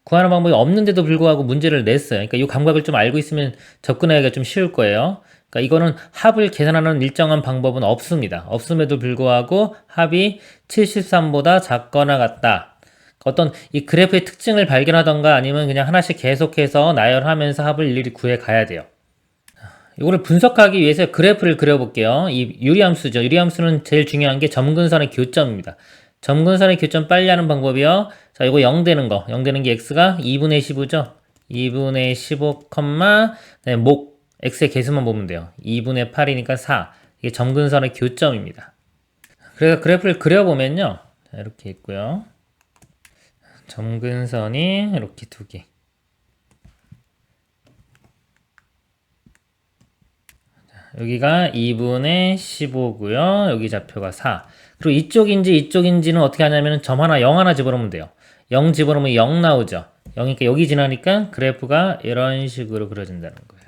구하는 방법이 없는데도 불구하고 문제를 냈어요. 그러니까 이 감각을 좀 알고 있으면 접근하기가 좀 쉬울 거예요. 그러니까 이거는 합을 계산하는 일정한 방법은 없습니다. 없음에도 불구하고 합이 73보다 작거나 같다. 어떤 이 그래프의 특징을 발견하던가 아니면 그냥 하나씩 계속해서 나열하면서 합을 일일이 구해 가야 돼요. 이거를 분석하기 위해서 그래프를 그려볼게요. 이 유리함수죠. 유리함수는 제일 중요한 게 점근선의 교점입니다. 점근선의 교점 빨리 하는 방법이요. 자, 이거 0 되는 거. 0 되는 게 x가 2분의 15죠. 2분의 15, 네, x의 개수만 보면 돼요. 2분의 8이니까 4. 이게 점근선의 교점입니다. 그래서 그래프를 그려보면요. 자, 이렇게 있고요. 점근선이 이렇게 두 개. 여기가 2분의 15고요. 여기 좌표가 4. 그리고 이쪽인지는 어떻게 하냐면 점 하나 0 하나 집어넣으면 돼요. 0 집어넣으면 0 나오죠. 0이니까 여기 지나니까 그래프가 이런 식으로 그려진다는 거예요.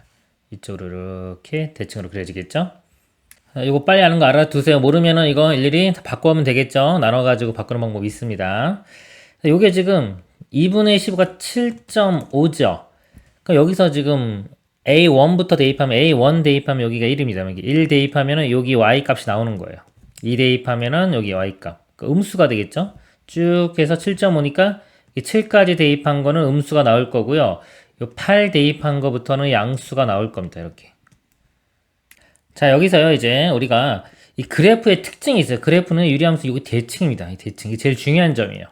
이쪽으로 이렇게 대칭으로 그려지겠죠. 이거 빨리 아는 거 알아두세요. 모르면은 이거 일일이 바꿔오면 되겠죠. 나눠가지고 바꾸는 방법이 있습니다. 이게 지금 2분의 15가 7.5죠. 그럼 여기서 지금 A1부터 대입하면 A1 대입하면 여기가 1입니다. 1 대입하면은 여기 Y 값이 나오는 거예요. 2 대입하면은 여기 Y 값. 그러니까 음수가 되겠죠? 쭉 해서 7.5니까 7까지 대입한 거는 음수가 나올 거고요. 8 대입한 거부터는 양수가 나올 겁니다. 이렇게. 자, 여기서요, 이제 우리가 이 그래프의 특징이 있어요. 그래프는 유리함수 이거 대칭입니다. 이 대칭. 이게 제일 중요한 점이에요.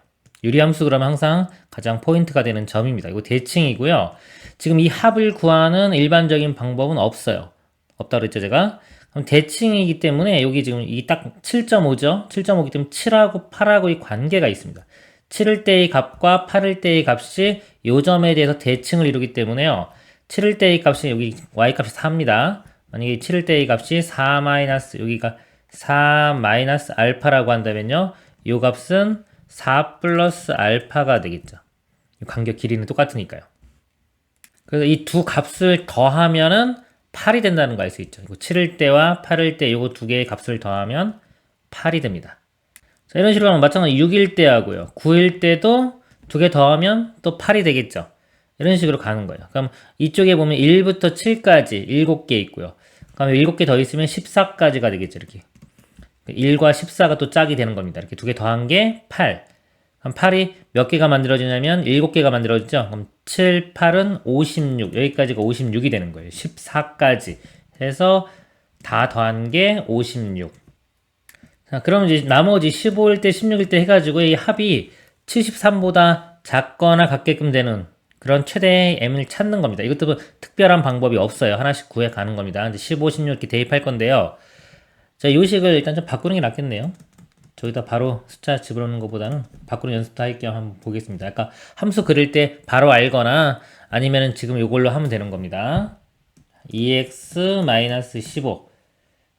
유리함수 그러면 항상 가장 포인트가 되는 점입니다. 이거 대칭이고요. 지금 이 합을 구하는 일반적인 방법은 없어요. 없다고 그랬죠, 제가? 그럼 대칭이기 때문에 여기 지금 이 딱 7.5죠? 7.5이기 때문에 7하고 8하고 이 관계가 있습니다. 7일 때의 값과 8일 때의 값이 요 점에 대해서 대칭을 이루기 때문에요. 7일 때의 값이 여기 y값이 4입니다. 만약에 7일 때의 값이 4 여기가 4 알파라고 한다면요. 요 값은 4 플러스 알파가 되겠죠. 간격 길이는 똑같으니까요. 그래서 이 두 값을 더하면은 8이 된다는 거 알 수 있죠. 이거 7일 때와 8일 때 이거 두 개의 값을 더하면 8이 됩니다. 자, 이런 식으로 하면 마찬가지로 6일 때 하고요. 9일 때도 두 개 더하면 또 8이 되겠죠. 이런 식으로 가는 거예요. 그럼 이쪽에 보면 1부터 7까지 7개 있고요. 그럼 7개 더 있으면 14까지가 되겠죠. 이렇게. 1과 14가 또 짝이 되는 겁니다. 이렇게 두 개 더한 게 8. 그럼 8이 몇 개가 만들어지냐면 7개가 만들어지죠. 그럼 7, 8은 56. 여기까지가 56이 되는 거예요. 14까지 해서 다 더한 게 56. 자, 그럼 이제 나머지 15일 때, 16일 때 해가지고 이 합이 73보다 작거나 같게끔 되는 그런 최대의 m을 찾는 겁니다. 이것도 뭐 특별한 방법이 없어요. 하나씩 구해 가는 겁니다. 이제 15, 16 이렇게 대입할 건데요. 자, 이 식을 일단 좀 바꾸는 게 낫겠네요. 저기다 바로 숫자 집어넣는 것보다는 바꾸는 연습도 할 겸 한번 보겠습니다. 아까 함수 그릴 때 바로 알거나 아니면은 지금 이걸로 하면 되는 겁니다. 2x-15.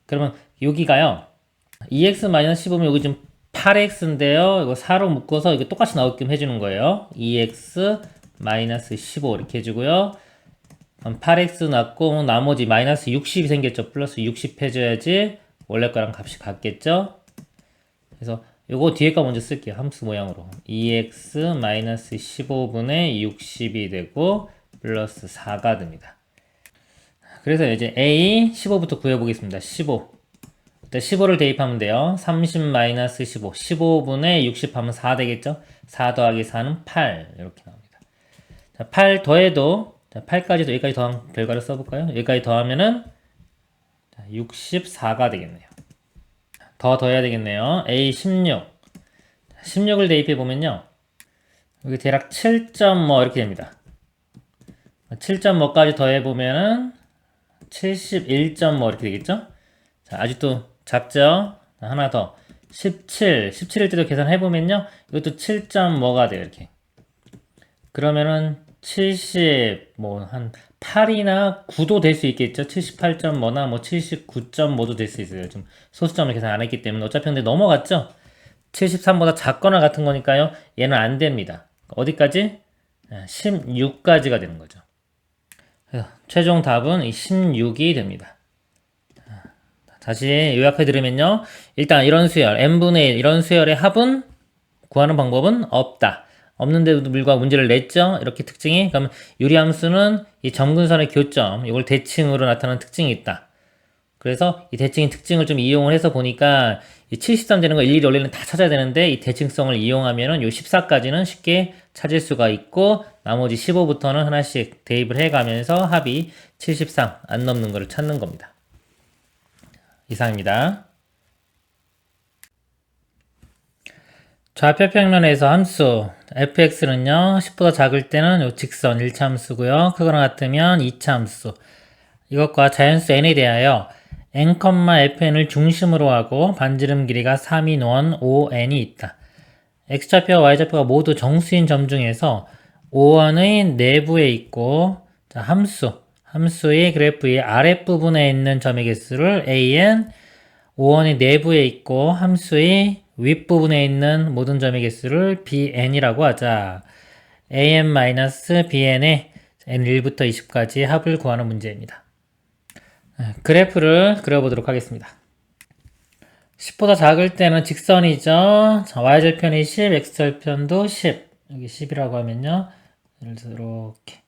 그러면 여기가요. 2x-15면 여기 지금 8x인데요. 이거 4로 묶어서 이거 똑같이 나오게끔 해주는 거예요. 2x-15 이렇게 해주고요. 그럼 8x 났고 나머지 마이너스 60이 생겼죠. 플러스 60 해줘야지 원래 거랑 값이 같겠죠. 그래서 요거 뒤에 거 먼저 쓸게요. 함수 모양으로 2x-15분의 60이 되고 플러스 4가 됩니다. 그래서 이제 a 15부터 구해보겠습니다. 15 일단 15를 대입하면 돼요. 30-15 15분의 60 하면 4 되겠죠. 4 더하기 4는 8 이렇게 나옵니다. 자, 8 더해도 자, 8까지도 여기까지 더한 결과를 써볼까요? 여기까지 더하면은 64가 되겠네요. 더 더해야 되겠네요. A 16 16을 대입해보면요. 여기 대략 7점 뭐 이렇게 됩니다. 7점 뭐까지 더해보면은 71점 뭐 이렇게 되겠죠? 자, 아직도 작죠? 하나 더 17일 때도 계산해보면요. 이것도 7점 뭐가 돼요. 이렇게 그러면은 70 뭐 한 8이나 9도 될 수 있겠죠. 78점 뭐나 뭐 79점 뭐도 될 수 있어요. 지금 소수점을 계산 안 했기 때문에 어차피 근데 넘어갔죠. 73보다 작거나 같은 거니까요. 얘는 안 됩니다. 어디까지? 16까지가 되는 거죠. 그래서 최종 답은 이 16이 됩니다. 다시 요약해 드리면요. 일단 이런 수열 n분의 1 이런 수열의 합은 구하는 방법은 없다. 없는데도 불구하고 문제를 냈죠. 이렇게 특징이. 그러면 유리함수는 이 점근선의 교점, 이걸 대칭으로 나타나는 특징이 있다. 그래서 이 대칭의 특징을 좀 이용을 해서 보니까 이 73 되는 거 일일이 원래는 다 찾아야 되는데 이 대칭성을 이용하면은 요 14까지는 쉽게 찾을 수가 있고 나머지 15부터는 하나씩 대입을 해가면서 합이 73 안 넘는 거를 찾는 겁니다. 이상입니다. 좌표평면에서 함수 fx는요 10보다 작을 때는 요 직선 1차 함수고요 크거나 같으면 2차 함수 이것과 자연수 n에 대하여 n, fn을 중심으로 하고 반지름 길이가 3인 원 5n이 있다. x좌표와 y좌표가 모두 정수인 점 중에서 5원의 내부에 있고 자, 함수의 그래프의 아랫부분에 있는 점의 개수를 an 5원의 내부에 있고 함수의 윗부분에 있는 모든 점의 개수를 bn이라고 하자. an-bn의 n1부터 20까지 합을 구하는 문제입니다. 그래프를 그려보도록 하겠습니다. 10보다 작을 때는 직선이죠. 자, y절편이 10, x절편도 10. 여기 10이라고 하면요. 예를 들어서 이렇게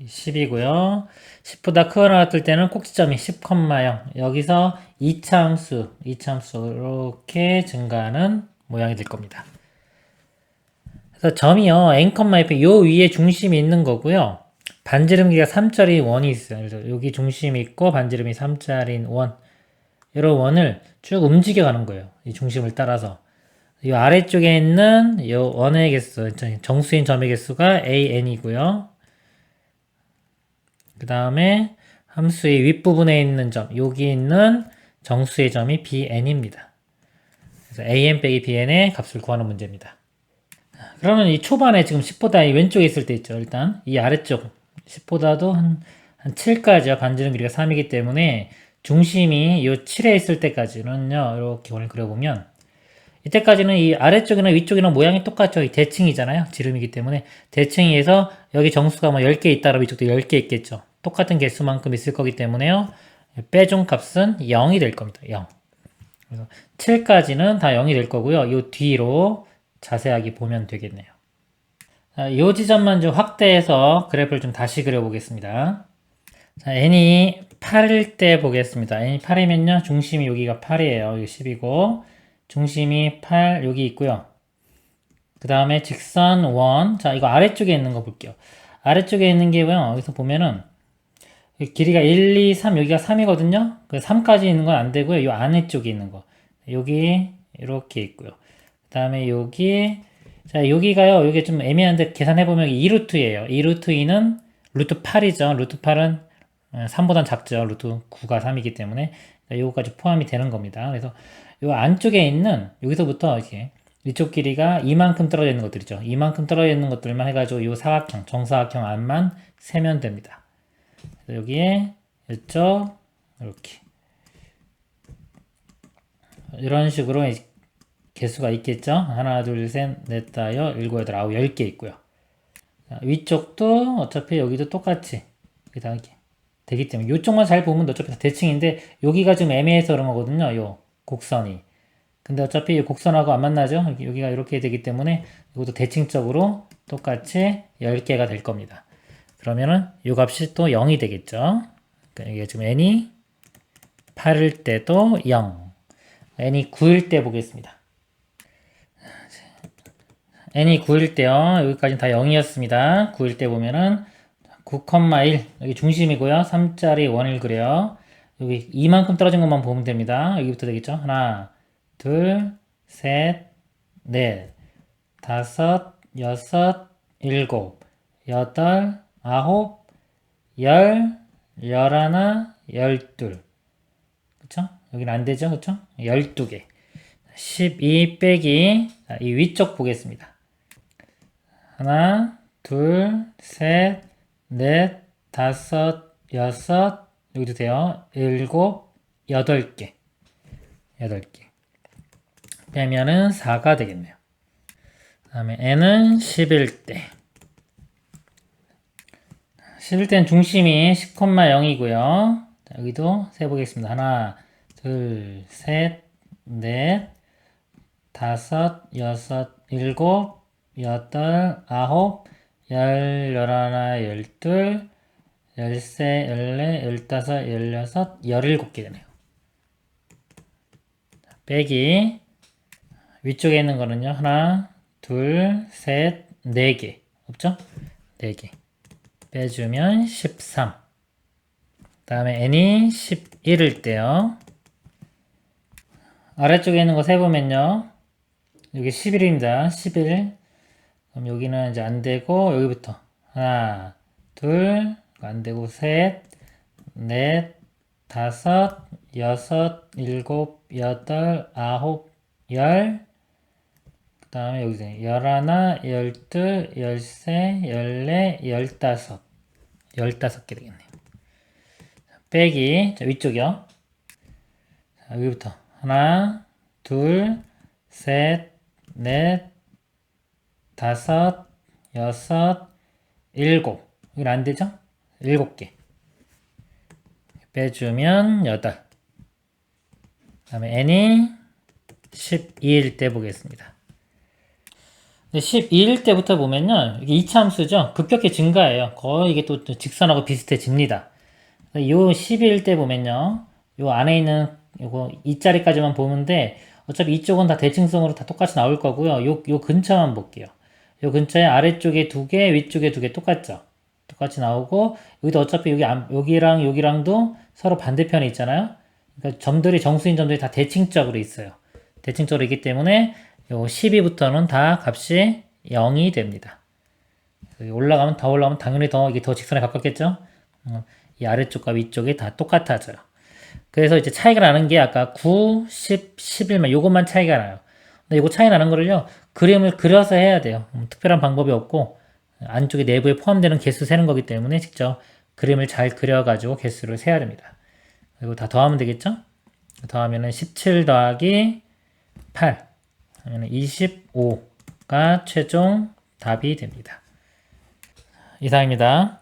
10이고요. 10보다 크거나 같을 때는 꼭지점이 10,0 여기서 2차 함수 이렇게 증가하는 모양이 될 겁니다. 그래서 점이요 n, f 요 위에 중심이 있는 거고요. 반지름 길이가 3짜리 원이 있어요. 그래서 여기 중심이 있고 반지름이 3짜리인 원 이런 원을 쭉 움직여 가는 거예요. 이 중심을 따라서 이 아래쪽에 있는 이 원의 개수 정수인 점의 개수가 an이고요. 그 다음에 함수의 윗부분에 있는 점, 여기 있는 정수의 점이 bn입니다. 그래서 an 빼기 bn의 값을 구하는 문제입니다. 그러면 이 초반에 지금 10보다 이 왼쪽에 있을 때 있죠. 일단 이 아래쪽 10보다도 한 7까지요. 반지름 길이가 3이기 때문에 중심이 이 7에 있을 때까지는요. 이렇게 원을 그려보면 이때까지는 이 아래쪽이나 위쪽이나 모양이 똑같죠. 이 대칭이잖아요. 지름이기 때문에. 대칭에서 여기 정수가 뭐 10개 있다라면 이쪽도 10개 있겠죠. 똑같은 개수만큼 있을 거기 때문에요. 빼준 값은 0이 될 겁니다. 0. 그래서 7까지는 다 0이 될 거고요. 요 뒤로 자세하게 보면 되겠네요. 자, 요 지점만 좀 확대해서 그래프를 좀 다시 그려보겠습니다. 자, n이 8일 때 보겠습니다. n이 8이면요. 중심이 여기가 8이에요. 여기 10이고 중심이 8 여기 있고요. 그 다음에 직선 1. 자, 이거 아래쪽에 있는 거 볼게요. 아래쪽에 있는 게요. 여기서 보면은 길이가 1, 2, 3 여기가 3이거든요. 그 3까지 있는 건 안 되고요. 이 안에 쪽에 있는 거. 여기 이렇게 있고요. 그 다음에 여기 자, 여기가요. 여기 좀 애매한데 계산해보면 2루트예요. 2루트 2는 루트 8이죠. 루트 8은 3보단 작죠. 루트 9가 3이기 때문에 요거까지 포함이 되는 겁니다. 그래서 요 안쪽에 있는 여기서부터 이렇게 이쪽 길이가 이만큼 떨어져 있는 것들이죠. 이만큼 떨어져 있는 것들만 해가지고 요 사각형, 정사각형 안만 세면 됩니다. 그래서 여기에 이쪽 이렇게 이런 식으로 개수가 있겠죠. 하나, 둘, 셋, 넷, 다, 일곱, 여덟, 아홉, 10개 있고요. 위쪽도 어차피 여기도 똑같이 이렇게 되기 때문에 이쪽만 잘 보면 어차피 다 대칭인데 여기가 좀 애매해서 그런 거거든요. 요 곡선이. 근데 어차피 이 곡선하고 안 만나죠. 여기가 이렇게 되기 때문에 이것도 대칭적으로 똑같이 10개가 될 겁니다. 그러면은 이 값이 또 0이 되겠죠. 그러니까 이게 지금 n이 8일 때도 0, n이 9일 때 보겠습니다. n이 9일 때요. 여기까지는 다 0이었습니다. 9일 때 보면은 9,1 여기 중심이고요. 3짜리 원을 그려요. 여기 이만큼 떨어진 것만 보면 됩니다. 여기부터 되겠죠. 하나, 둘, 셋, 넷, 다섯, 여섯, 일곱, 여덟, 아홉, 열, 열하나, 열둘. 그쵸? 여기는 안 되죠? 그쵸? 12개. 12 빼기 이 위쪽 보겠습니다. 하나, 둘, 셋, 넷, 다섯, 여섯, 여기도 돼요. 일곱, 8개. 8개. 빼면은 4가 되겠네요. 그 다음에 n은 11대. 11대는 중심이 10,0이고요. 여기도 세보겠습니다. 하나, 둘, 셋, 넷, 다섯, 여섯, 일곱, 여덟, 아홉, 열, 열하나, 열둘, 열세, 열네, 열다섯, 열여섯, 17개 되네요. 빼기 위쪽에 있는 거는요. 하나, 둘, 셋, 4개. 없죠? 4개. 빼주면 13. 그 다음에 n이 11일 때요. 아래쪽에 있는 거 세보면요. 여기 11입니다. 11. 그럼 여기는 이제 안 되고, 여기부터. 하나, 둘, 안 되고, 셋, 넷, 다섯, 여섯, 일곱, 여덟, 아홉, 열. 그 다음에 여기서 열하나, 열둘, 열세, 열네, 열다섯. 15개 되겠네요. 빼기, 자, 위쪽이요. 자, 여기부터. 하나, 둘, 셋, 넷, 다섯, 여섯, 일곱. 이건 안 되죠? 7개. 빼주면 8. 그 다음에 n이 12일 때 보겠습니다. 12일 때부터 보면요. 이게 이차함수죠. 급격히 증가해요. 거의 이게 또 직선하고 비슷해집니다. 요 12일 때 보면요. 요 안에 있는 요거 2자리까지만 보면 돼. 어차피 이쪽은 다 대칭성으로 다 똑같이 나올 거고요. 요 근처만 볼게요. 요 근처에 아래쪽에 2개, 위쪽에 2개 똑같죠? 똑같이 나오고, 여기도 어차피 여기랑 여기랑도 서로 반대편에 있잖아요? 그러니까 점들이, 정수인 점들이 다 대칭적으로 있어요. 대칭적으로 있기 때문에 요 12부터는 다 값이 0이 됩니다. 올라가면 당연히 이게 더 직선에 가깝겠죠? 이 아래쪽과 위쪽이 다 똑같아져요. 그래서 이제 차이가 나는 게 아까 9, 10, 11만 요것만 차이가 나요. 근데 요거 차이 나는 거를요, 그림을 그려서 해야 돼요. 특별한 방법이 없고, 안쪽에 내부에 포함되는 개수 세는 거기 때문에 직접 그림을 잘 그려가지고 개수를 세야 됩니다. 그리고 다 더하면 되겠죠? 더하면은 17 더하기 8. 하면 25가 최종 답이 됩니다. 이상입니다.